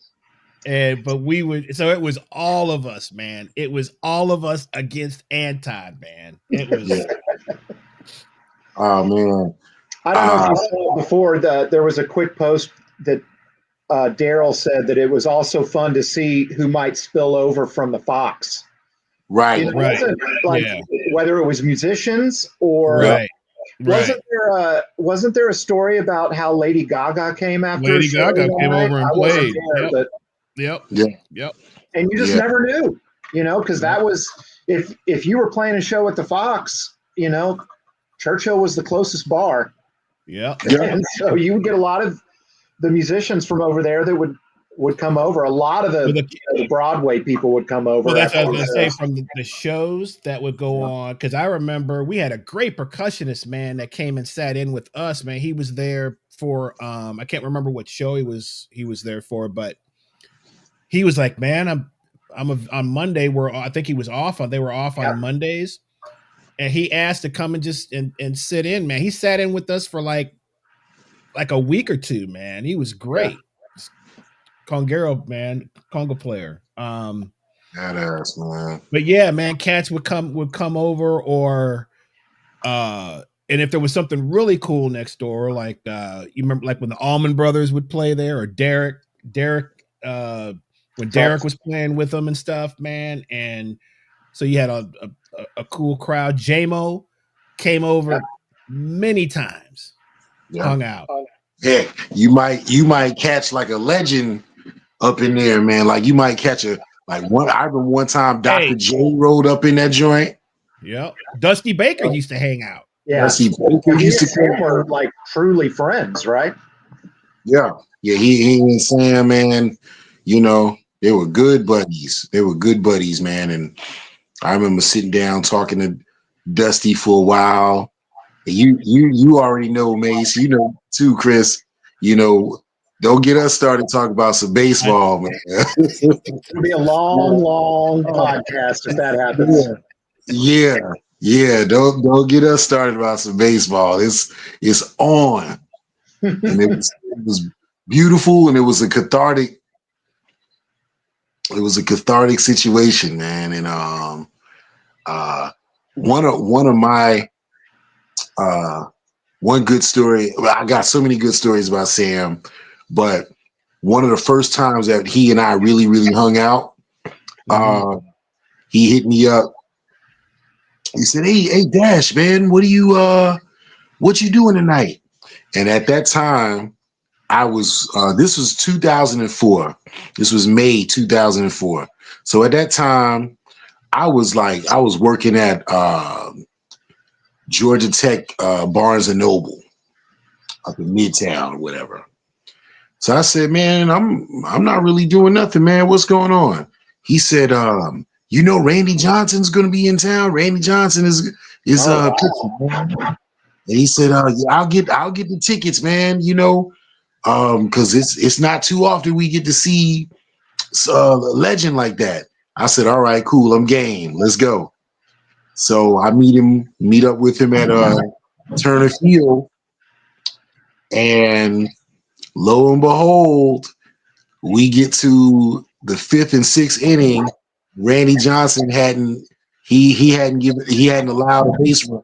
But it was all of us, man. It was all of us against Anton, man. It was Oh man. I don't know if you saw before that there was a quick post that Daryl said that it was also fun to see who might spill over from the Fox. Right. Whether it was musicians or wasn't there a story about how Lady Gaga came after? Lady Gaga came over and played. Yep. And you just never knew, because that was if you were playing a show at the Fox, Churchill was the closest bar. Yeah. And so you would get a lot of the musicians from over there that would come over. A lot of the Broadway people would come over. Well, that's what I was going to say, from the shows that would go on. Because I remember we had a great percussionist, man, that came and sat in with us, man. He was there for I can't remember what show he was there for, but he was like, man, on Monday. I think he was off on. They were off on Mondays, and he asked to come and just and sit in. Man, he sat in with us for like a week or two. Man, he was great. Congero, man, Congo player. Badass, man. But yeah, man, cats would come over, or and if there was something really cool next door, like you remember, like when the Allman Brothers would play there, or Derek, when Derek was playing with them and stuff, man, and so you had a cool crowd. JMO came over many times, hung out. Yeah, you might catch like a legend up in there, man. Like you might catch I remember one time Dr. J rode up in that joint. Yep. Dusty Baker used to hang out. Yeah. Dusty Baker used to come. Were like truly friends, right? Yeah. Yeah, he and Sam, man, you know, they were good buddies. They were good buddies, man. And I remember sitting down talking to Dusty for a while. You already know, Mace, you know too, Chris. You know, don't get us started talking about some baseball, man. It'll be a long podcast if that happens. Yeah. Don't get us started about some baseball. It's on, and it was beautiful, and it was a cathartic. It was a cathartic situation, man. And one of my one good story. I got so many good stories about Sam, but one of the first times that he and I really, really hung out, he hit me up. He said, "Hey, Dash, man, what you doing tonight?" And at that time, I was. This was 2004. This was May 2004. So at that time, I was working at Georgia Tech Barnes and Noble up in Midtown or whatever. So I said, "Man, I'm not really doing nothing, man. What's going on?" He said, "You know, Randy Johnson's going to be in town. Randy Johnson is pitching." And he said, "Yeah, I'll get the tickets, man. You know, because it's not too often we get to see a legend like that." I said, "All right, cool. I'm game. Let's go." So I meet up with him at Turner Field, and lo and behold, we get to the 5th and 6th inning. Randy Johnson hadn't allowed a base run.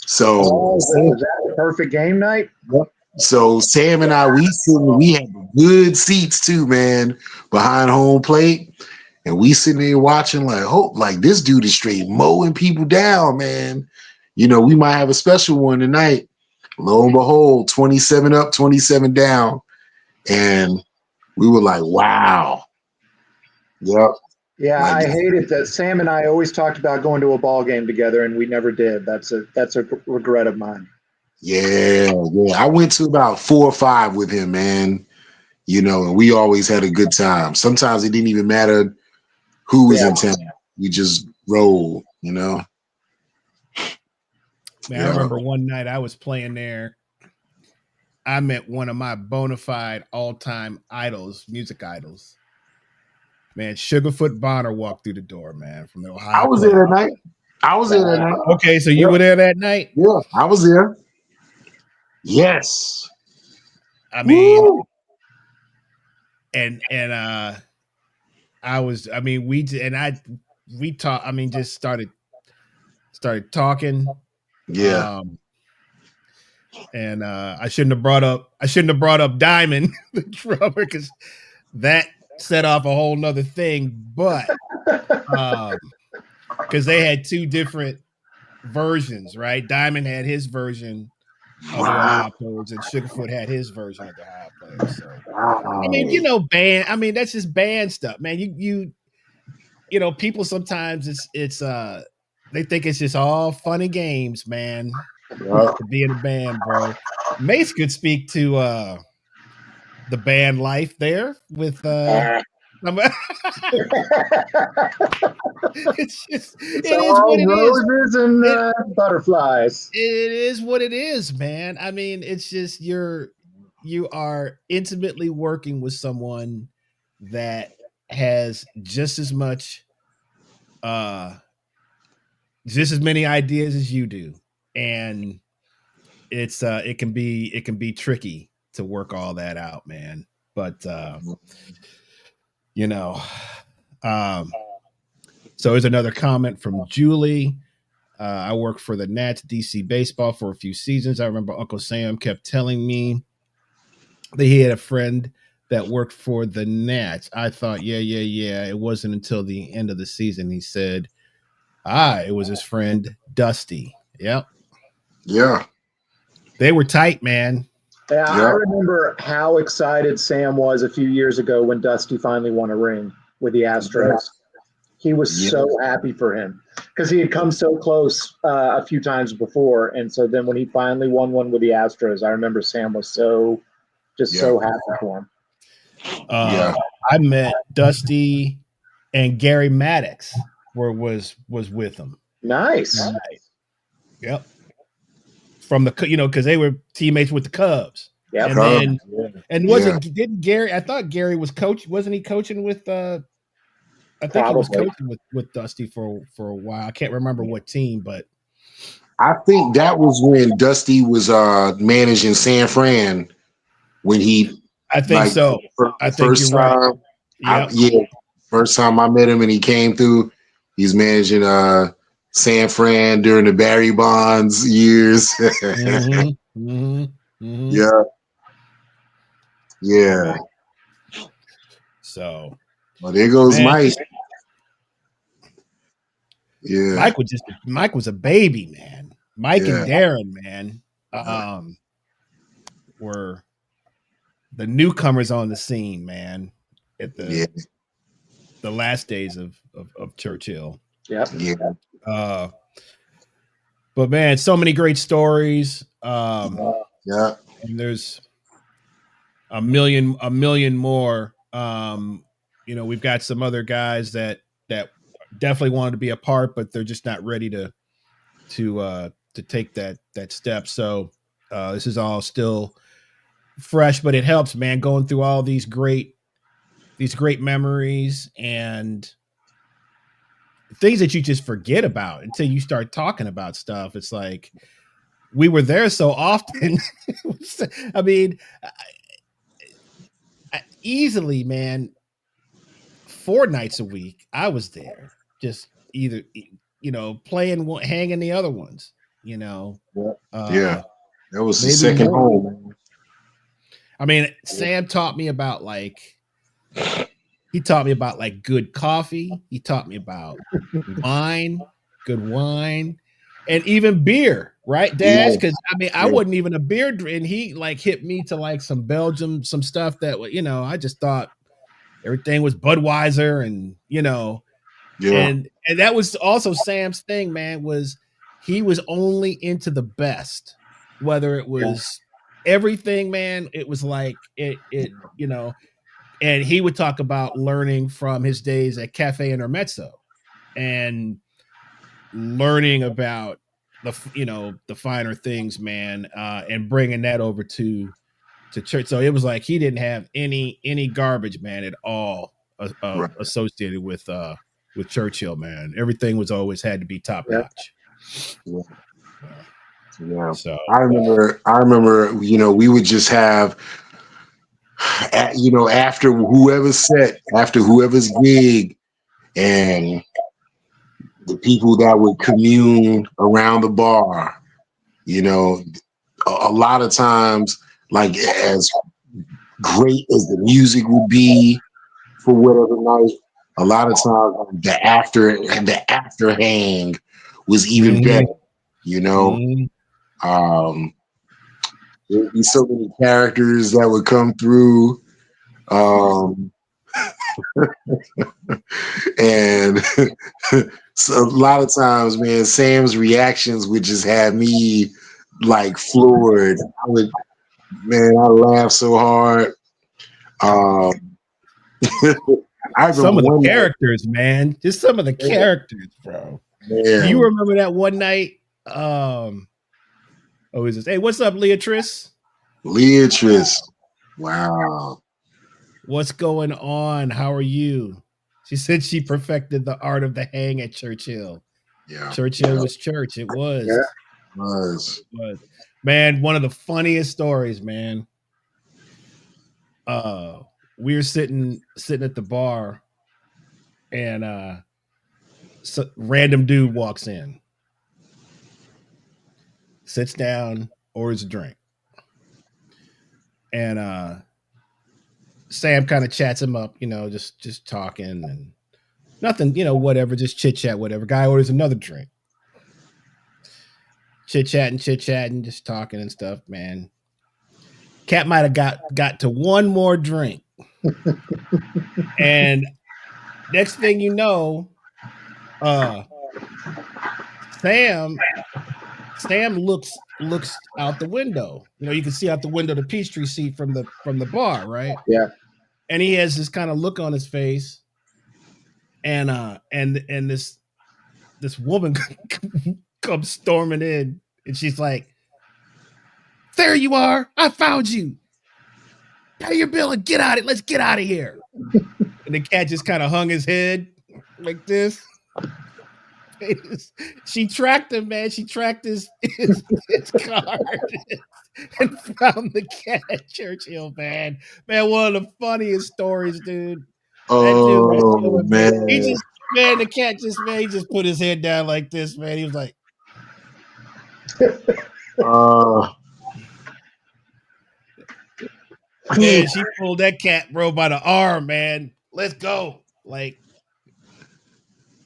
So was that a perfect game night? Yep. So Sam and I, we had good seats too, man, behind home plate. And we sitting there watching like this dude is straight mowing people down, man. You know, we might have a special one tonight. Lo and behold, 27 up, 27 down. And we were like, wow. Yep. Yeah, I hated that. Sam and I always talked about going to a ball game together, and we never did. That's a regret of mine. Yeah. I went to about 4 or 5 with him, man. You know, and we always had a good time. Sometimes it didn't even matter who was in town. We just rolled, you know. Man, I remember one night I was playing there. I met one of my bona fide all-time idols, music idols. Man, Sugarfoot Bonner walked through the door, man, from the Ohio. I was there that night. Okay, so you were there that night? Yeah, I was there. Yes. I mean, and I was. I mean, we talked. I mean, just started talking. Yeah. And I shouldn't have brought up Diamond, the drummer, because that set off a whole nother thing. But because they had 2 different versions, right? Diamond had his version of the Ohio Players, and Sugarfoot had his version of the Ohio Players. So, I mean, you know, band. I mean, that's just band stuff, man. You know, people sometimes it's they think it's just all fun and games, man. To be in a band, bro. Mace could speak to the band life there with it's just it is what it roses and butterflies. It is what it is, man. I mean, it's just you are intimately working with someone that has just as many ideas as you do, and it can be tricky to work all that out, man. But you know, so here's another comment from Julie. I worked for the Nats DC baseball for a few seasons. I remember Uncle Sam kept telling me that he had a friend that worked for the Nats. I thought, yeah. It wasn't until the end of the season he said, it was his friend Dusty. Yep. Yeah. They were tight, man. Yeah, Yeah. I remember how excited Sam was a few years ago when Dusty finally won a ring with the Astros. He was so happy for him because he had come so close a few times before. And so then when he finally won one with the Astros, I remember Sam was so happy for him. I met Dusty and Gary Maddox was with him. Nice. Yep. From the, because they were teammates with the Cubs. Yeah. Didn't Gary? I thought Gary was wasn't he coaching with? I think he was coaching with Dusty for a while. I can't remember what team, but I think that was when Dusty was managing San Fran when he. I think so. I think first you're time, right. Yep. First time I met him and he came through. He's managing San Fran during the Barry Bonds years. Yeah. So, well, there goes Mike. Yeah, Mike was a baby, man. Mike and Darren, man, were the newcomers on the scene, man. At the last days of Churchill. Yep. Yeah. But man, so many great stories. And there's a million more. We've got some other guys that definitely wanted to be a part, but they're just not ready to take that step. So this is all still fresh, but it helps, man, going through all these great memories and things that you just forget about until you start talking about stuff. It's like we were there so often. I mean, easily, man, 4 nights a week I was there, just either playing, hanging the other ones. That was the second home. I mean, Sam taught me about good coffee. He taught me about good wine, and even beer, right, Dash? Because I wasn't even a beer drinker, and he hit me to some Belgium, some stuff that I just thought everything was Budweiser, and and that was also Sam's thing, man. Was he was only into the best, whether it was everything, man. It was and he would talk about learning from his days at Cafe Intermezzo and learning about the finer things, man, and bringing that over to church. So it was like he didn't have any garbage, man, at all associated with Churchill, man. Everything was always had to be top notch. Yeah. So I remember, we would just have, after whoever's gig, and the people that would commune around the bar, a lot of times, as great as the music would be for whatever night, a lot of times the after hang was even better, There'd be so many characters that would come through. And so a lot of times, man, Sam's reactions would just have me floored. I laugh so hard. Some of the characters, man. Just some of the characters, bro. Man. Do you remember that one night? Is this? Hey, what's up, Leatrice? Leatrice. Wow. What's going on? How are you? She said she perfected the art of the hang at Churchill. Yeah. Churchill was church. It was. Yeah. It was. It was. Man, one of the funniest stories, man. We were sitting at the bar, and random dude walks in, sits down, orders a drink, and Sam kind of chats him up, just talking and nothing, whatever, just chit chat, whatever. Guy orders another drink, chit chatting, just talking and stuff. Man, cat might have got to one more drink, and next thing you know, Sam looks out the window. You can see out the window the Peachtree seat from the bar, right? Yeah. And he has this kind of look on his face, and this woman comes storming in, and she's like, "There you are! I found you. Pay your bill and get out of it. Let's get out of here." And the cat just kind of hung his head like this. She tracked him, man. She tracked his car and found the cat at Churchill, man. Man, one of the funniest stories, dude. Oh, man. The cat he just put his head down like this, man. He was like, man, she pulled that cat, bro, by the arm, man. Let's go. Like,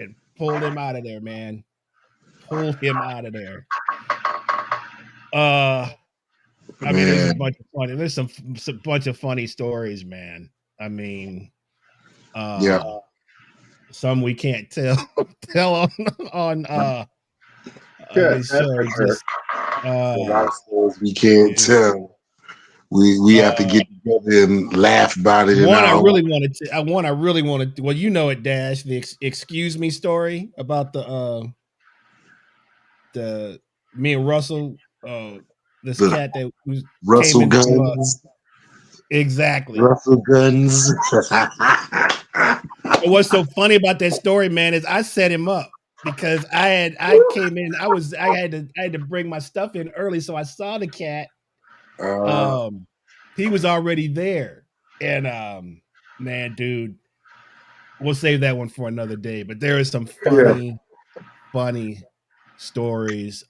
and pulled him out of there, man. Pulled him out of there. I mean, there's a bunch of funny. There's some bunch of funny stories, man. I mean, some we can't tell on this show. Just, a lot of stories we can't tell. We have to get together and laugh about it. I really wanted to. Well, you know it, Dash. The excuse me story about the me and Russell, this cat that was Russell Guns. Exactly. Russell Guns. What's so funny about that story, man, is I set him up because I came in. I had to bring my stuff in early, so I saw the cat. He was already there, and man, dude, we'll save that one for another day. But there is some funny stories.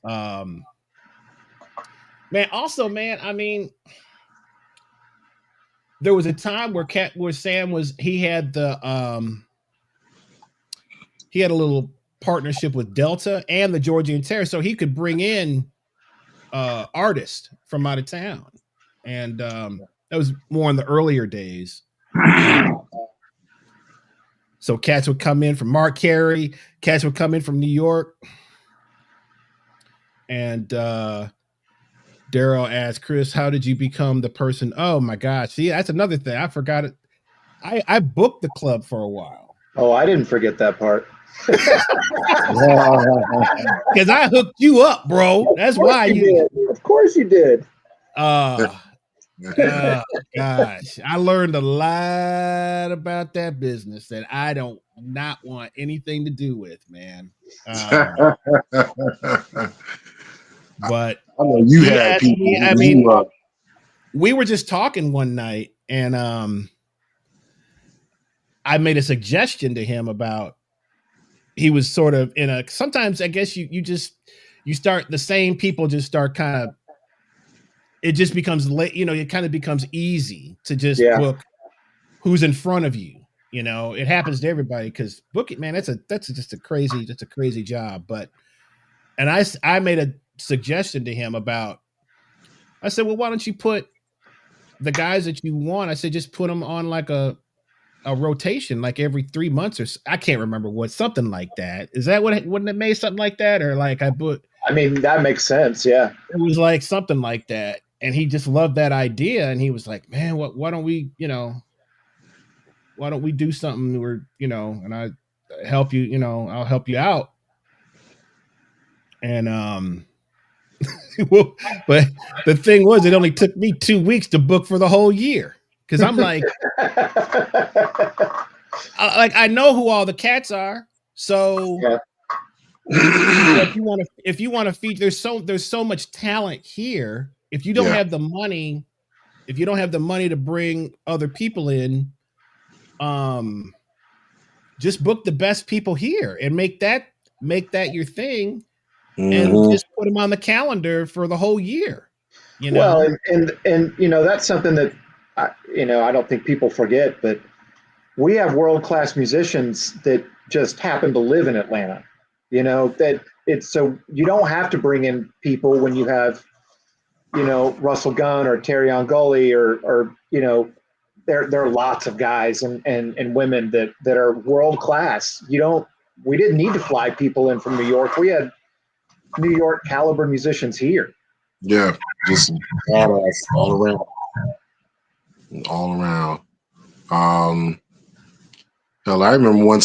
Man, also, man, I mean, there was a time where Sam was, he had a little partnership with Delta and the Georgian Terror, so he could bring in artists from out of town. And that was more in the earlier days. So cats would come in from Mark Carey, cats would come in from New York. And Daryl asked Chris, how did you become the person? Oh my gosh. See, that's another thing. I forgot it. I booked the club for a while. Oh, I didn't forget that part. Because I hooked you up, bro. That's why you did. Of course you did. Gosh, I learned a lot about that business that I don't not want anything to do with, man. But I know you had people. I mean, we were just talking one night, and I made a suggestion to him about. He was sort of in a. Sometimes I guess you start the same people just start kind of. It just becomes late, it kind of becomes easy to just book who's in front of you. It happens to everybody because booking, man, that's a crazy job. And I made a suggestion to him about, I said, well, why don't you put the guys that you want? I said, just put them on like a rotation, like every 3 months or I can't remember something like that. Is that wouldn't it make something like that? Or like I mean, that makes sense. Yeah. It was like something like that. And he just loved that idea. And he was like, man, why don't we do something where, and I help you, I'll help you out. And, well, but the thing was, it only took me 2 weeks to book for the whole year. because I'm like, I know who all the cats are. So Yeah. if you want to feature, there's so much talent here. If you don't Yeah. have the money, to bring other people in, just book the best people here and make that your thing, and Mhm. just put them on the calendar for the whole year. You know, Well, and you know, that's something that I don't think people forget, but we have world class musicians that just happen to live in Atlanta. You know, that it's so you don't have to bring in people when you have, Russell Gunn or Terry Ongoli or there are lots of guys and women that are world class. We didn't need to fly people in from New York. We had New York caliber musicians here. Yeah, just badass all around. All around. Hell, I remember one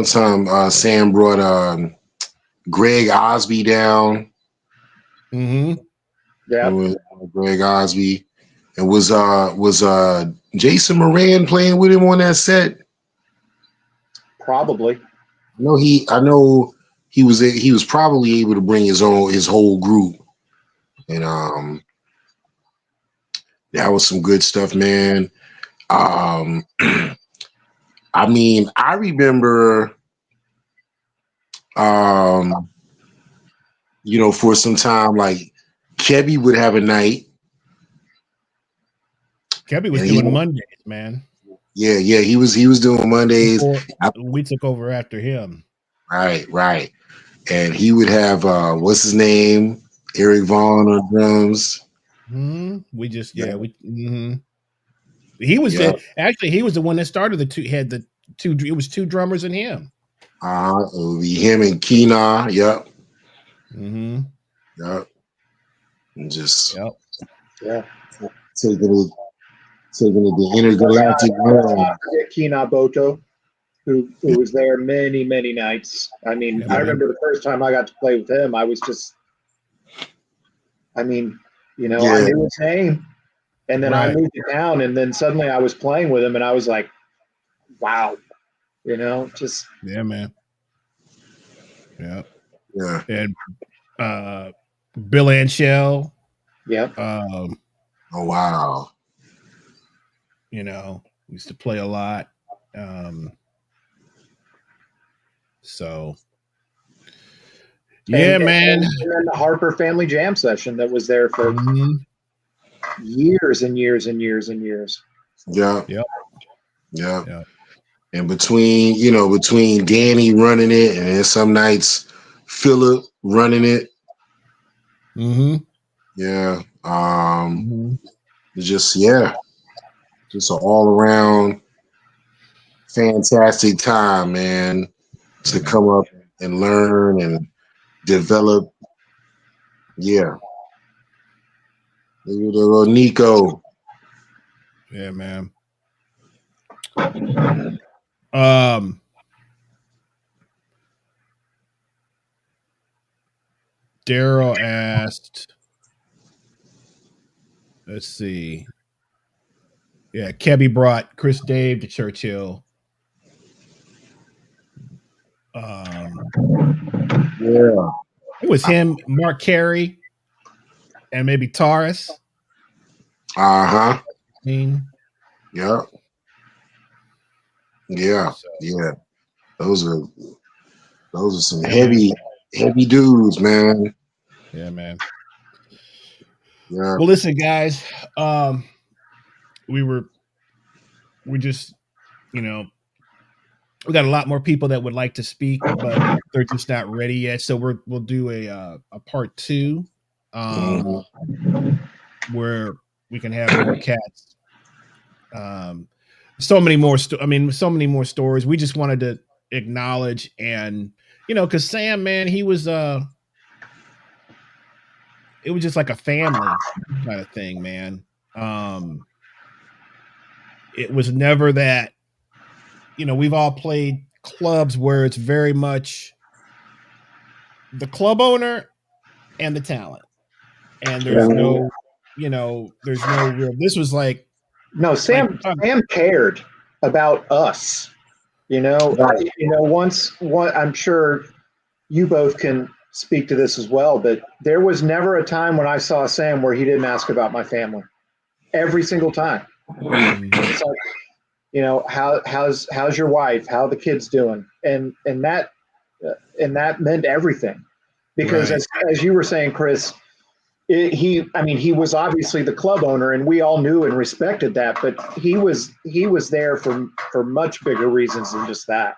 time Sam brought Greg Osby down. mm-hmm. Yeah, With Greg Osby. And was Jason Moran playing with him on that set? probably. I know he was probably able to bring his whole group. And that was some good stuff, man. I mean, I remember for some time, like Kebby would have a night. Kebby was doing Mondays, man. Yeah, he was doing Mondays. We took over after him. Right. And he would have what's his name? Eric Vaughn on drums. Mm-hmm. He was actually he was the one that started it was two drummers and him. It would be him and Keena. Yep. Mm-hmm. Yep. And just taking it the intergalactic realm. Keena Boto, who was there many, many nights. I mean, I remember the first time I got to play with him, I was just, I knew his name. And then I moved it down, and then suddenly I was playing with him, and I was like, wow, just. Yeah, man. Yeah. Yeah. And Bill Anshell. Yep. Oh, wow. Used to play a lot. So yeah, man. And then the Harper Family Jam session that was there for years and years and years and years. Yeah. Yeah. And between Danny running it, and then some nights Philip running it. Mm-hmm. Yeah. Just an all around fantastic time, man, to come up and learn and develop. Yeah. Look at the little Nico. Yeah, man. Daryl asked, let's see. Yeah, Kebby brought Chris Dave to Churchill. Yeah. It was him, Mark Carey, and maybe Taurus. Uh-huh. Yeah. Yeah. Those are some heavy dudes, man. Yeah, man. Yeah. Well, listen, guys. We just, we got a lot more people that would like to speak, but they're just not ready yet. So we'll do a part 2, where we can have more cats. So many more. So many more stories. We just wanted to acknowledge, and because Sam, man, he was it was just like a family kind of thing, man. It was never that. We've all played clubs where it's very much the club owner and the talent, and there's you know, there's no real. This was like No, Sam cared about us. Right. I'm sure you both can speak to this as well, but there was never a time when I saw Sam where he didn't ask about my family. Every single time. It's like, how's your wife? How are the kids doing? And that meant everything, because Right. as you were saying, Chris, he was obviously the club owner, and we all knew and respected that, but he was there for much bigger reasons than just that.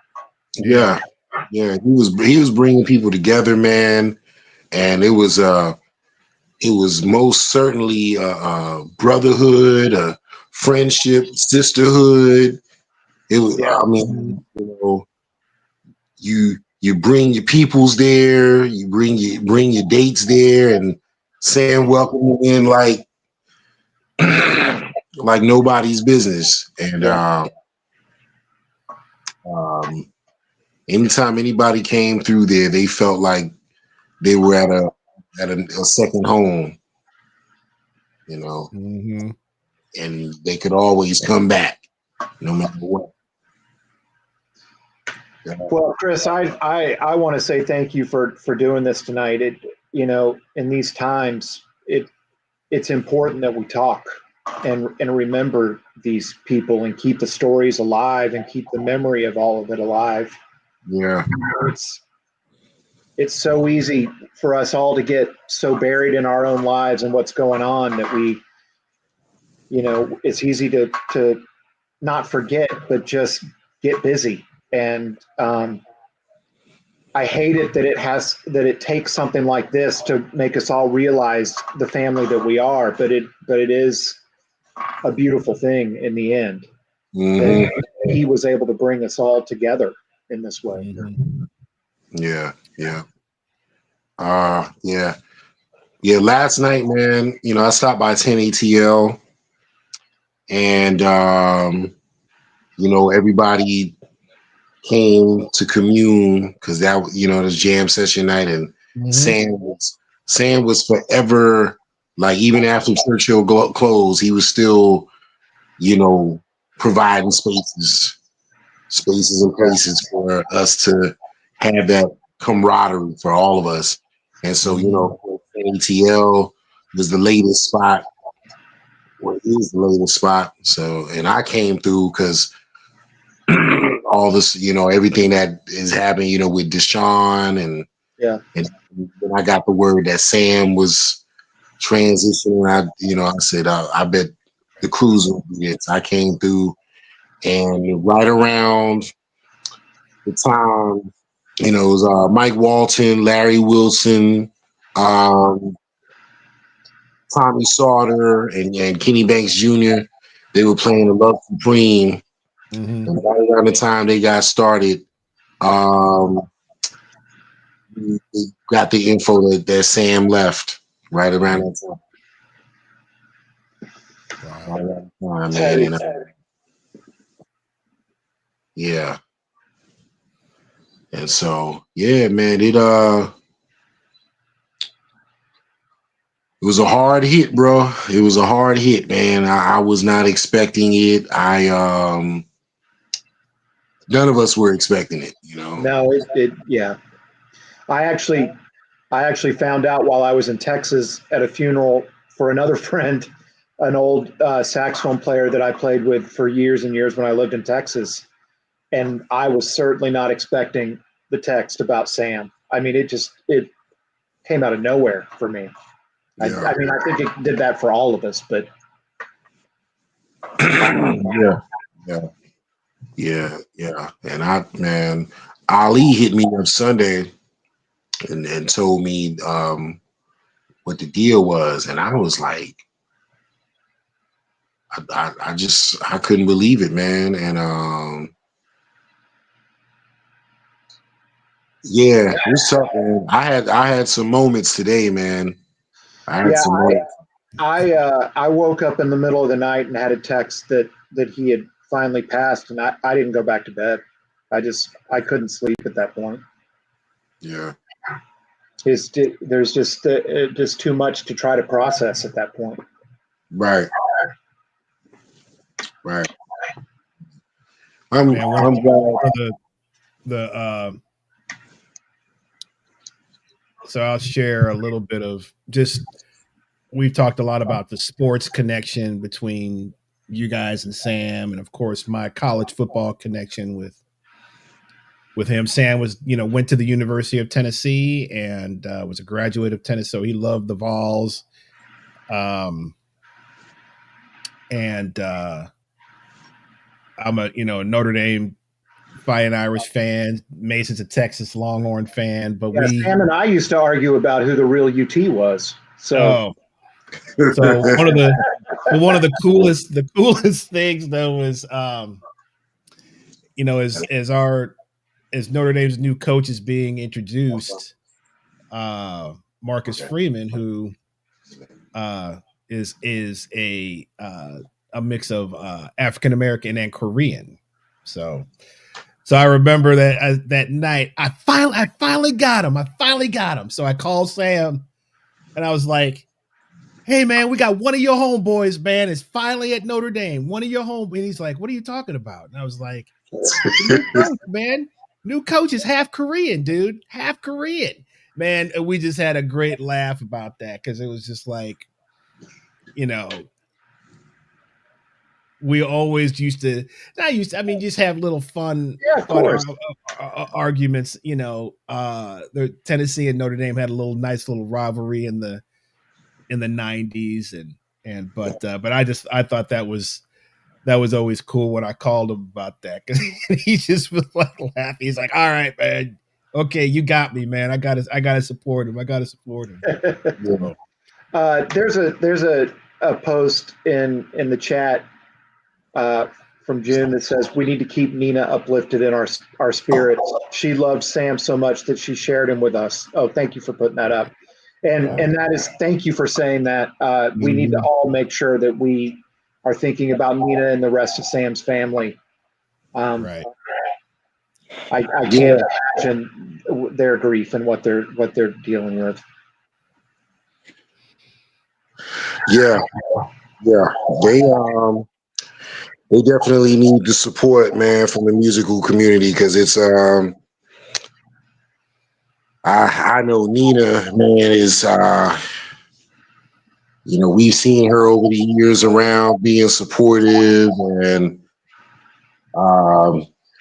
Yeah. He was bringing people together, man, and it was most certainly a brotherhood, a friendship, sisterhood. It was, Yeah. I mean, you bring your peoples there, you bring your dates there, and Sam welcomed you in like like nobody's business. And anytime anybody came through there, they felt like they were at a second home, and they could always come back no matter what. Well, Chris, I want to say thank you for doing this tonight. In these times, it's important that we talk and remember these people and keep the stories alive and keep the memory of all of it alive. Yeah. It's so easy for us all to get so buried in our own lives and what's going on that it's easy to not forget, but just get busy. And I hate it that it takes something like this to make us all realize the family that we are, but it is a beautiful thing in the end. And he was able to bring us all together in this way. Yeah. Last night, man, I stopped by 10 ATL, and everybody came to commune because that was jam session night, and Sam was forever, like, even after Churchill closed, he was still providing spaces and places for us to have that camaraderie for all of us. And so ATL was the latest spot, or is the latest spot. So, and I came through because all this, everything that is happening, with Deshaun, and then I got the word that Sam was transitioning. I said, I bet the cruise will be it. So I came through, and right around the time, it was Mike Walton, Larry Wilson, Tommy Sauter, and Kenny Banks Jr. They were playing the Love Supreme. And right around the time they got started, we got the info that Sam left right around that time. Wow. Right around that time, man. Yeah. And so, yeah, man, it was a hard hit, bro. It was a hard hit, man. I was not expecting it. None of us were expecting it, No, yeah. I actually found out while I was in Texas at a funeral for another friend, an old saxophone player that I played with for years and years when I lived in Texas. And I was certainly not expecting the text about Sam. I mean, it came out of nowhere for me. Yeah. I think it did that for all of us, but Yeah. And Ali hit me up Sunday and told me what the deal was, and I was like, I couldn't believe it, man. And it was tough, man. I had some moments today, man. I woke up in the middle of the night and had a text that he had finally passed, and I didn't go back to bed. I couldn't sleep at that point. Yeah. There's just too much to try to process at that point. Right. Man, I'm glad. So I'll share a little bit of just, we've talked a lot about the sports connection between you guys and Sam, and of course my college football connection with him. Sam was, went to the University of Tennessee and was a graduate of Tennessee, so he loved the Vols. And I'm a Notre Dame Fighting Irish fan. Mason's a Texas Longhorn fan, but Sam and I used to argue about who the real UT was. So one of the coolest things though was as Notre Dame's new coach is being introduced, Marcus Freeman, who is a mix of African American and Korean. So I remember that that night I finally got him. So I called Sam and I was like, "Hey man, we got one of your homeboys, man, is finally at Notre Dame. One of your homeboys." And he's like, "What are you talking about?" And I was like, "New coach, man. New coach is half Korean, dude. Half Korean." Man, we just had a great laugh about that because it was just like, we always just have little fun arguments. The Tennessee and Notre Dame had a nice little rivalry in the 90s, but I thought that was always cool when I called him about that, because he just was like laughing. He's like, "All right, man, okay, you got me, man. I gotta support him. There's a post in the chat from June that says we need to keep Nina uplifted in our spirits. She loved Sam so much that she shared him with us. Oh, thank you for putting that up. And that is, thank you for saying that. We need to all make sure that we are thinking about Nina and the rest of Sam's family. Right. I can't imagine their grief and what they're dealing with. Yeah. They definitely need the support, man, from the musical community, because it's I know Nina, man, is we've seen her over the years around being supportive and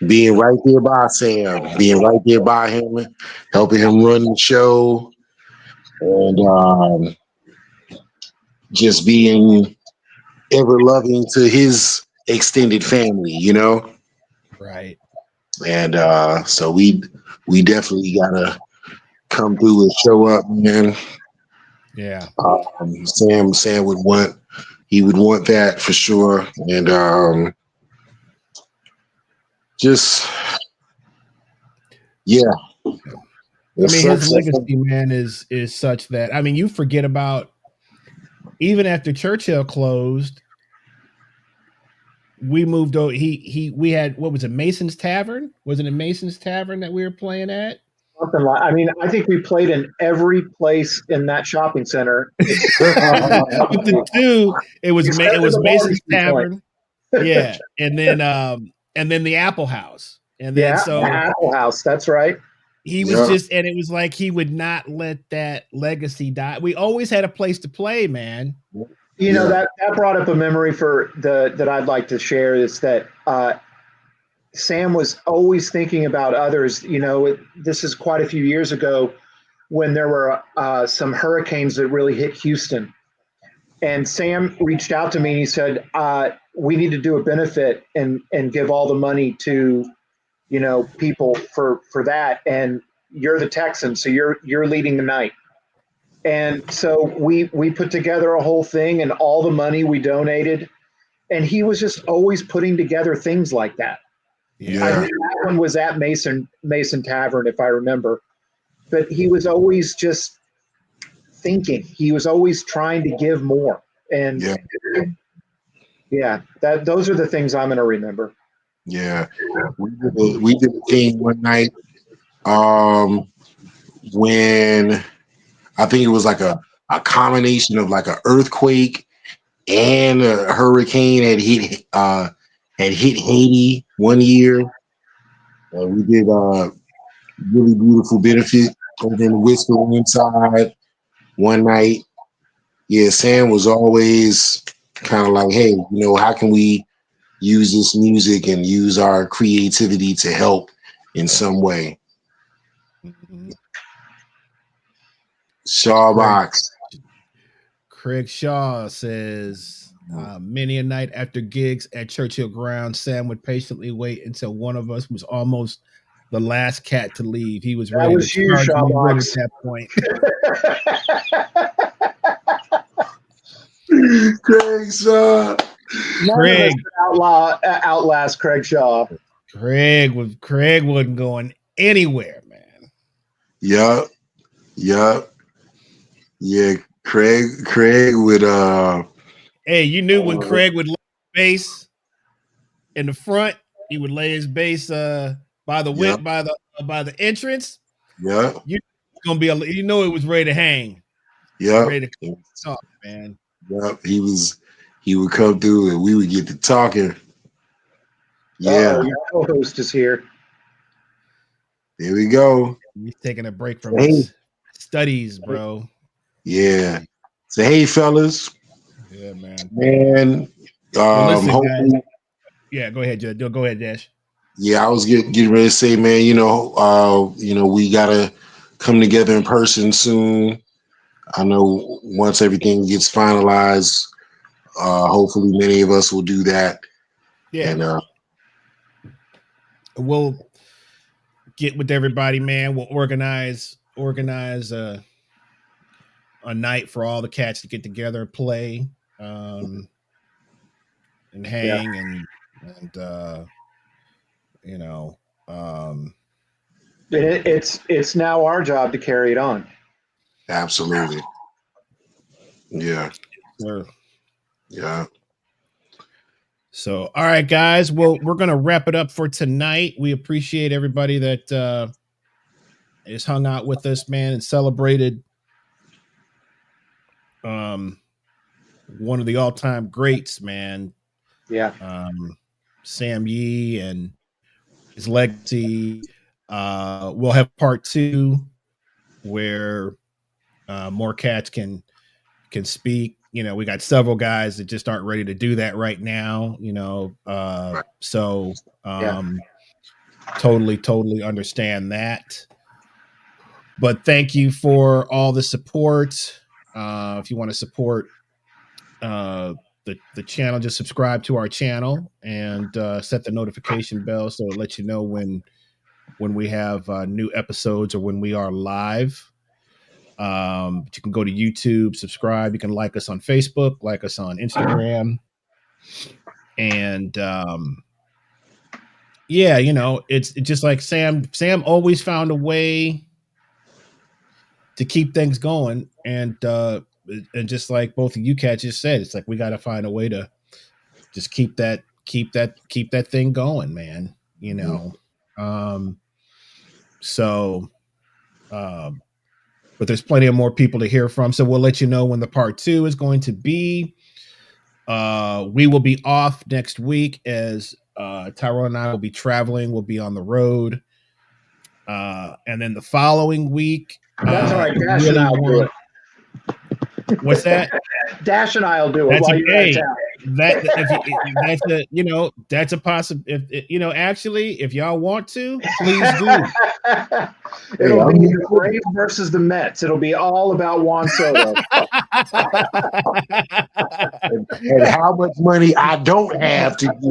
being right there by Sam, being right there by him, helping him run the show, and just being ever loving to his extended family, Right. And so we definitely gotta come through and show up, man. Yeah. Sam would want that for sure, and just yeah. His legacy, man, is such that, you forget about, even after Churchill closed, we moved over. We had, what was it, Mason's Tavern? Was it a Mason's Tavern that we were playing at? Something like, I think we played in every place in that shopping center. But it was Mason's Tavern. Yeah. And then the Apple House. And then the Apple House, that's right. He was just, and it was like he would not let that legacy die. We always had a place to play, man. That brought up a memory that I'd like to share, is that Sam was always thinking about others. This is quite a few years ago when there were some hurricanes that really hit Houston. And Sam reached out to me and he said, we need to do a benefit and give all the money to, people for that. And you're the Texan, so you're leading the night. And so we put together a whole thing, and all the money we donated. And he was just always putting together things like that. Yeah. I think that one was at Mason Tavern, if I remember. But he was always just thinking. He was always trying to give more. And those are the things I'm going to remember. Yeah, we did a thing one night when I think it was like a combination of like an earthquake and a hurricane had hit Haiti one year. We did really beautiful benefit over in the Whisper inside one night. Yeah, Sam was always kind of like, hey, how can we use this music and use our creativity to help in some way? Mm-hmm. Shawbox. Craig Shaw says, many a night after gigs at Churchill Grounds, Sam would patiently wait until one of us was almost the last cat to leave. He was ready to charge me right at that point. Craig Shaw. Craig outlast Craig Shaw. Craig wasn't going anywhere, man. Yup. Yeah, Craig would hey, you knew when Craig would lay his bass in the front, he would lay his bass by the entrance. Yeah. You're gonna be it was ready to hang. Yeah. Ready to talk, man. Yep. He would come through and we would get to talking. Yeah. Your co-host is here. There we go. He's taking a break from his studies, bro. Yeah. So hey, fellas. Yeah, man. Man. Listen, guys. Yeah, go ahead, Judge. Go ahead, Dash. Yeah, I was getting ready to say, man, we gotta come together in person soon. I know once everything gets finalized, hopefully many of us will do that. Yeah. And we'll get with everybody, man. We'll organize a night for all the cats to get together and play, and hang and it's now our job to carry it on. Absolutely. Yeah. Sure. Yeah. So, all right, guys. Well, we're going to wrap it up for tonight. We appreciate everybody that has hung out with us, man, and celebrated one of the all-time greats, man. Yeah. Sam Yee and his legacy. We'll have part 2 where more cats can speak. We got several guys that just aren't ready to do that right now, Right. So totally understand that. But thank you for all the support. If you want to support the channel, just subscribe to our channel and set the notification bell so it lets you know when we have new episodes or when we are live. But you can go to YouTube, subscribe. You can like us on Facebook, like us on Instagram. And it's just like Sam always found a way to keep things going. And just like both of you cats just said, it's like we got to find a way to just keep that thing going, man. But there's plenty of more people to hear from. So we'll let you know when the part 2 is going to be. We will be off next week as Tyrone and I will be traveling. We'll be on the road. And then the following week. That's all right. Dash and I'll do it. What's that? Dash and I'll do it while you're out of town. That's a possibility. Actually, if y'all want to, please do. It'll be the Braves versus the Mets. It'll be all about Juan Soto. and how much money I don't have to give.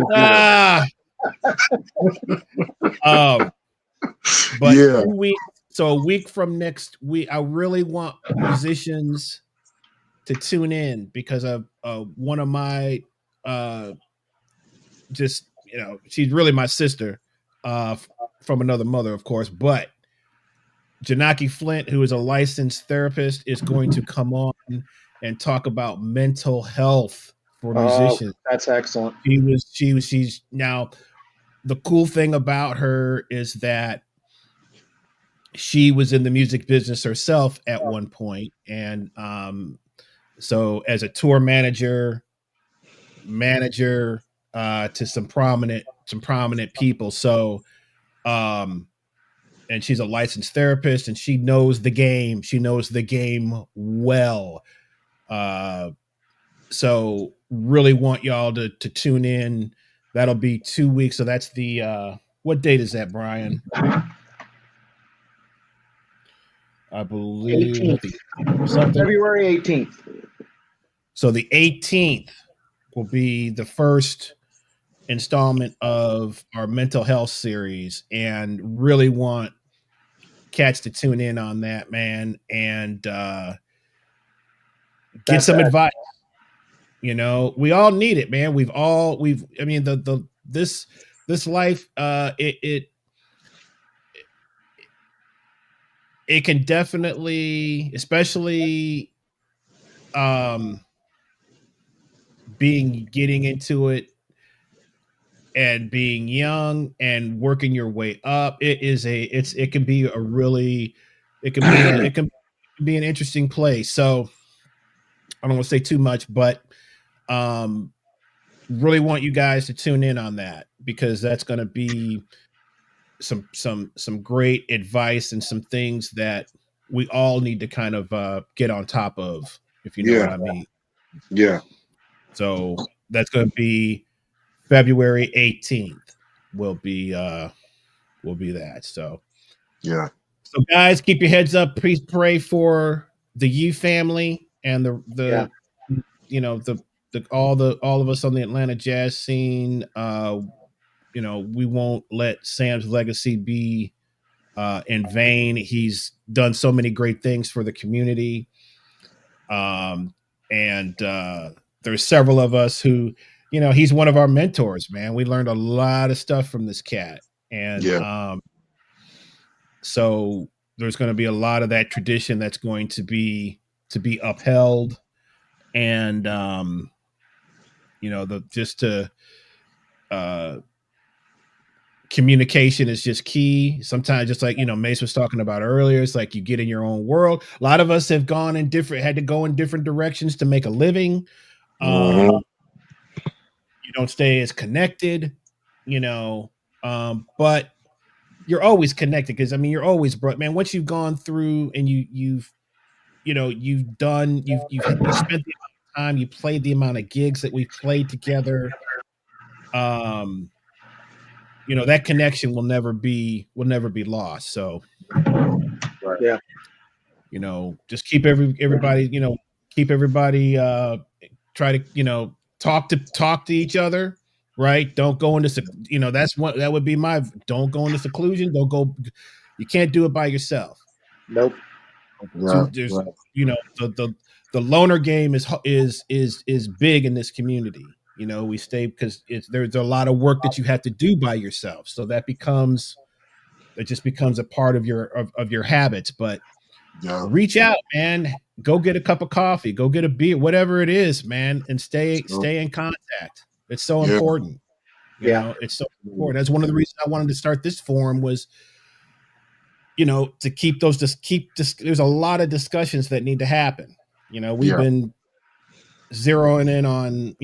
But 2 weeks. So a week from next week, I really want musicians to tune in because of one of my she's really my sister from another mother, of course, but Janaki Flint, who is a licensed therapist, is going to come on and talk about mental health for musicians. That's excellent. She's now, the cool thing about her is that she was in the music business herself at one point. And so as a tour manager, manager to some prominent people. So, and she's a licensed therapist, and she knows the game. She knows the game well. So really want y'all to tune in. That'll be 2 weeks. So that's the what date is that, Brian? I believe 18th. February 18th. So the 18th will be the first installment of our mental health series, and really want cats to tune in on that, man, and get some advice. You know, we all need it, man. I mean, this life, it can definitely, especially getting into it and being young and working your way up, it can be an interesting place. So I don't want to say too much, but really want you guys to tune in on that, because that's going to be some great advice and some things that we all need to kind of get on top of, if you know what I mean. Yeah. So that's going to be February 18th. Will be that. So yeah. So guys, keep your heads up. Please pray for the U family and all of us on the Atlanta jazz scene. We won't let Sam's legacy be in vain. He's done so many great things for the community. And there's several of us who, he's one of our mentors, man. We learned a lot of stuff from this cat. And so there's going to be a lot of that tradition that's going to be upheld. And, communication is just key. Sometimes, just like, Mace was talking about earlier, it's like you get in your own world. A lot of us have had to go in different directions to make a living. You don't stay as connected, but you're always connected, because you're always brought, man. Once you've gone through and you've spent the amount of time, you played the amount of gigs that we've played together, that connection will never be lost. So yeah, just keep everybody try to talk to each other, right? Don't go into that would be don't go into seclusion. You can't do it by yourself. Nope. So there's the loner game is big in this community. We stay because there's a lot of work that you have to do by yourself. So it just becomes a part of your habits. But reach out, man. Go get a cup of coffee. Go get a beer, whatever it is, man, and stay in contact. It's so important. It's so important. That's one of the reasons I wanted to start this forum was, to keep there's a lot of discussions that need to happen. We've been zeroing in on,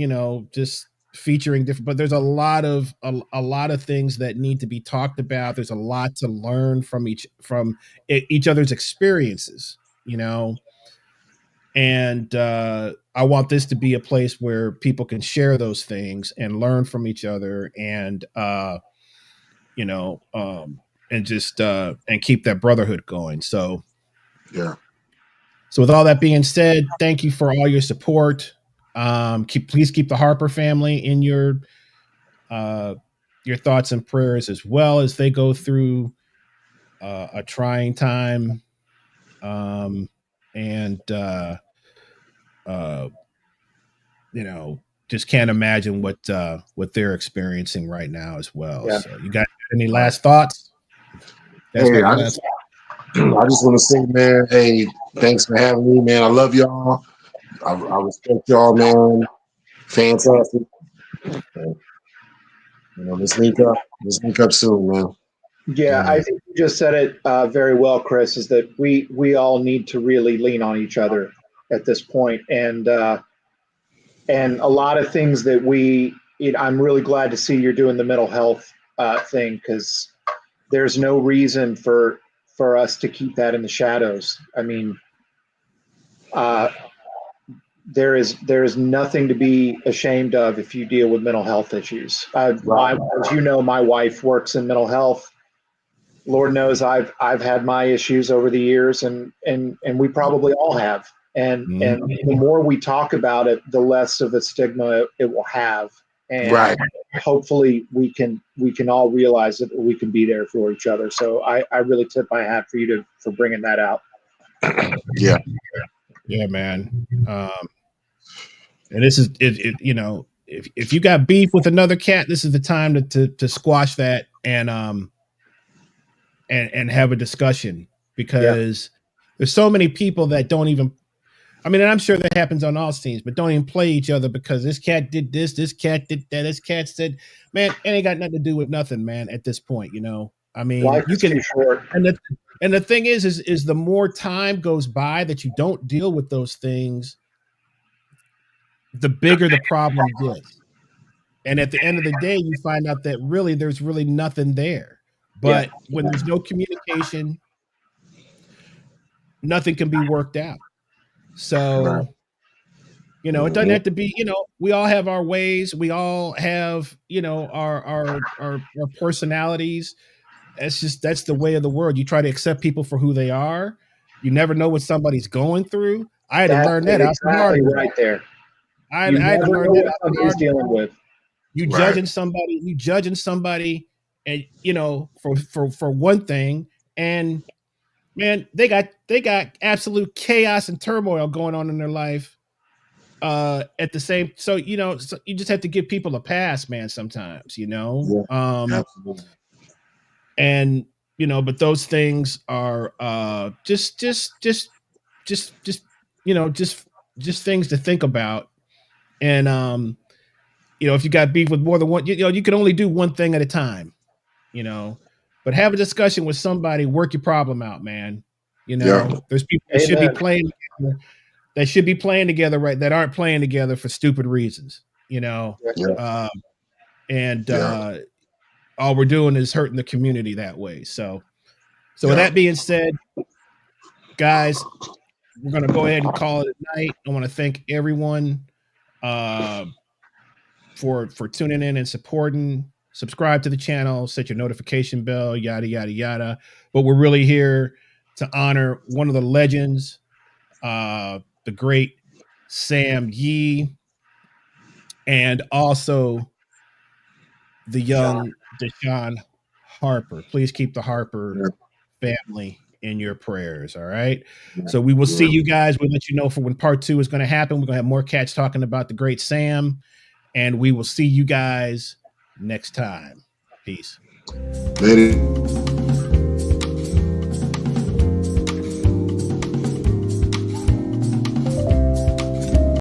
just featuring different, but there's a lot of things that need to be talked about. There's a lot to learn from each other's experiences, and I want this to be a place where people can share those things and learn from each other, and and just and keep that brotherhood going. So So with all that being said, thank you for all your support. Please keep the Harper family in your thoughts and prayers, as well as they go through a trying time, just can't imagine what they're experiencing right now as well. Yeah. So you got any last thoughts? I just want to say, man, hey, thanks for having me, man. I love y'all. I respect y'all, man. Fantastic. Let's link up. Let's link up soon, man. Yeah, I think you just said it very well, Chris, is that we all need to really lean on each other at this point. And and a lot of things that I'm really glad to see you're doing the mental health thing, because there's no reason for us to keep that in the shadows. I mean, there is nothing to be ashamed of if you deal with mental health issues. As you know, my wife works in mental health. Lord knows I've had my issues over the years, and we probably all have. And the more we talk about it, the less of a stigma it will have. And hopefully we can all realize that we can be there for each other. So I really tip my hat for you for bringing that out. Yeah, man. And this is it. You know, if you got beef with another cat, this is the time to squash that and have a discussion, because there's so many people that don't even. I mean, and I'm sure that happens on all teams, but don't even play each other because this cat did this cat did that, this cat said, man, it ain't got nothing to do with nothing, man. At this point, you know, I mean, life you can. Short. And the thing is the more time goes by that you don't deal with those things, the bigger the problem gets. And at the end of the day, you find out that really there's really nothing there. But when there's no communication, nothing can be worked out. So, you know, it doesn't have to be, you know, we all have our ways. We all have, you know, our personalities. That's the way of the world. You try to accept people for who they are. You never know what somebody's going through. I had to learn that out exactly right there. I had to learn that out somebody's dealing with. You judging somebody, and you know, for one thing, and man, they got absolute chaos and turmoil going on in their life. At the same, so you know, so you just have to give people a pass, man. Sometimes, you know, absolutely. And you know, but those things are just you know, just things to think about. And you know, if you got beef with more than one, you know, you can only do one thing at a time, you know, but have a discussion with somebody, work your problem out, man. You know, there's people that should be playing together, right, that aren't playing together for stupid reasons, you know. All we're doing is hurting the community that way. So with that being said, guys, we're going to go ahead and call it a night. I want to thank everyone for tuning in and supporting. Subscribe to the channel, set your notification bell, yada, yada, yada. But we're really here to honor one of the legends, the great Sam Yee, and also the young Deshaun Harper. Please keep the Harper family in your prayers. All right. So we will see you guys. We'll let you know for when part 2 is going to happen. We're going to have more cats talking about the great Sam, and we will see you guys next time. Peace. Later.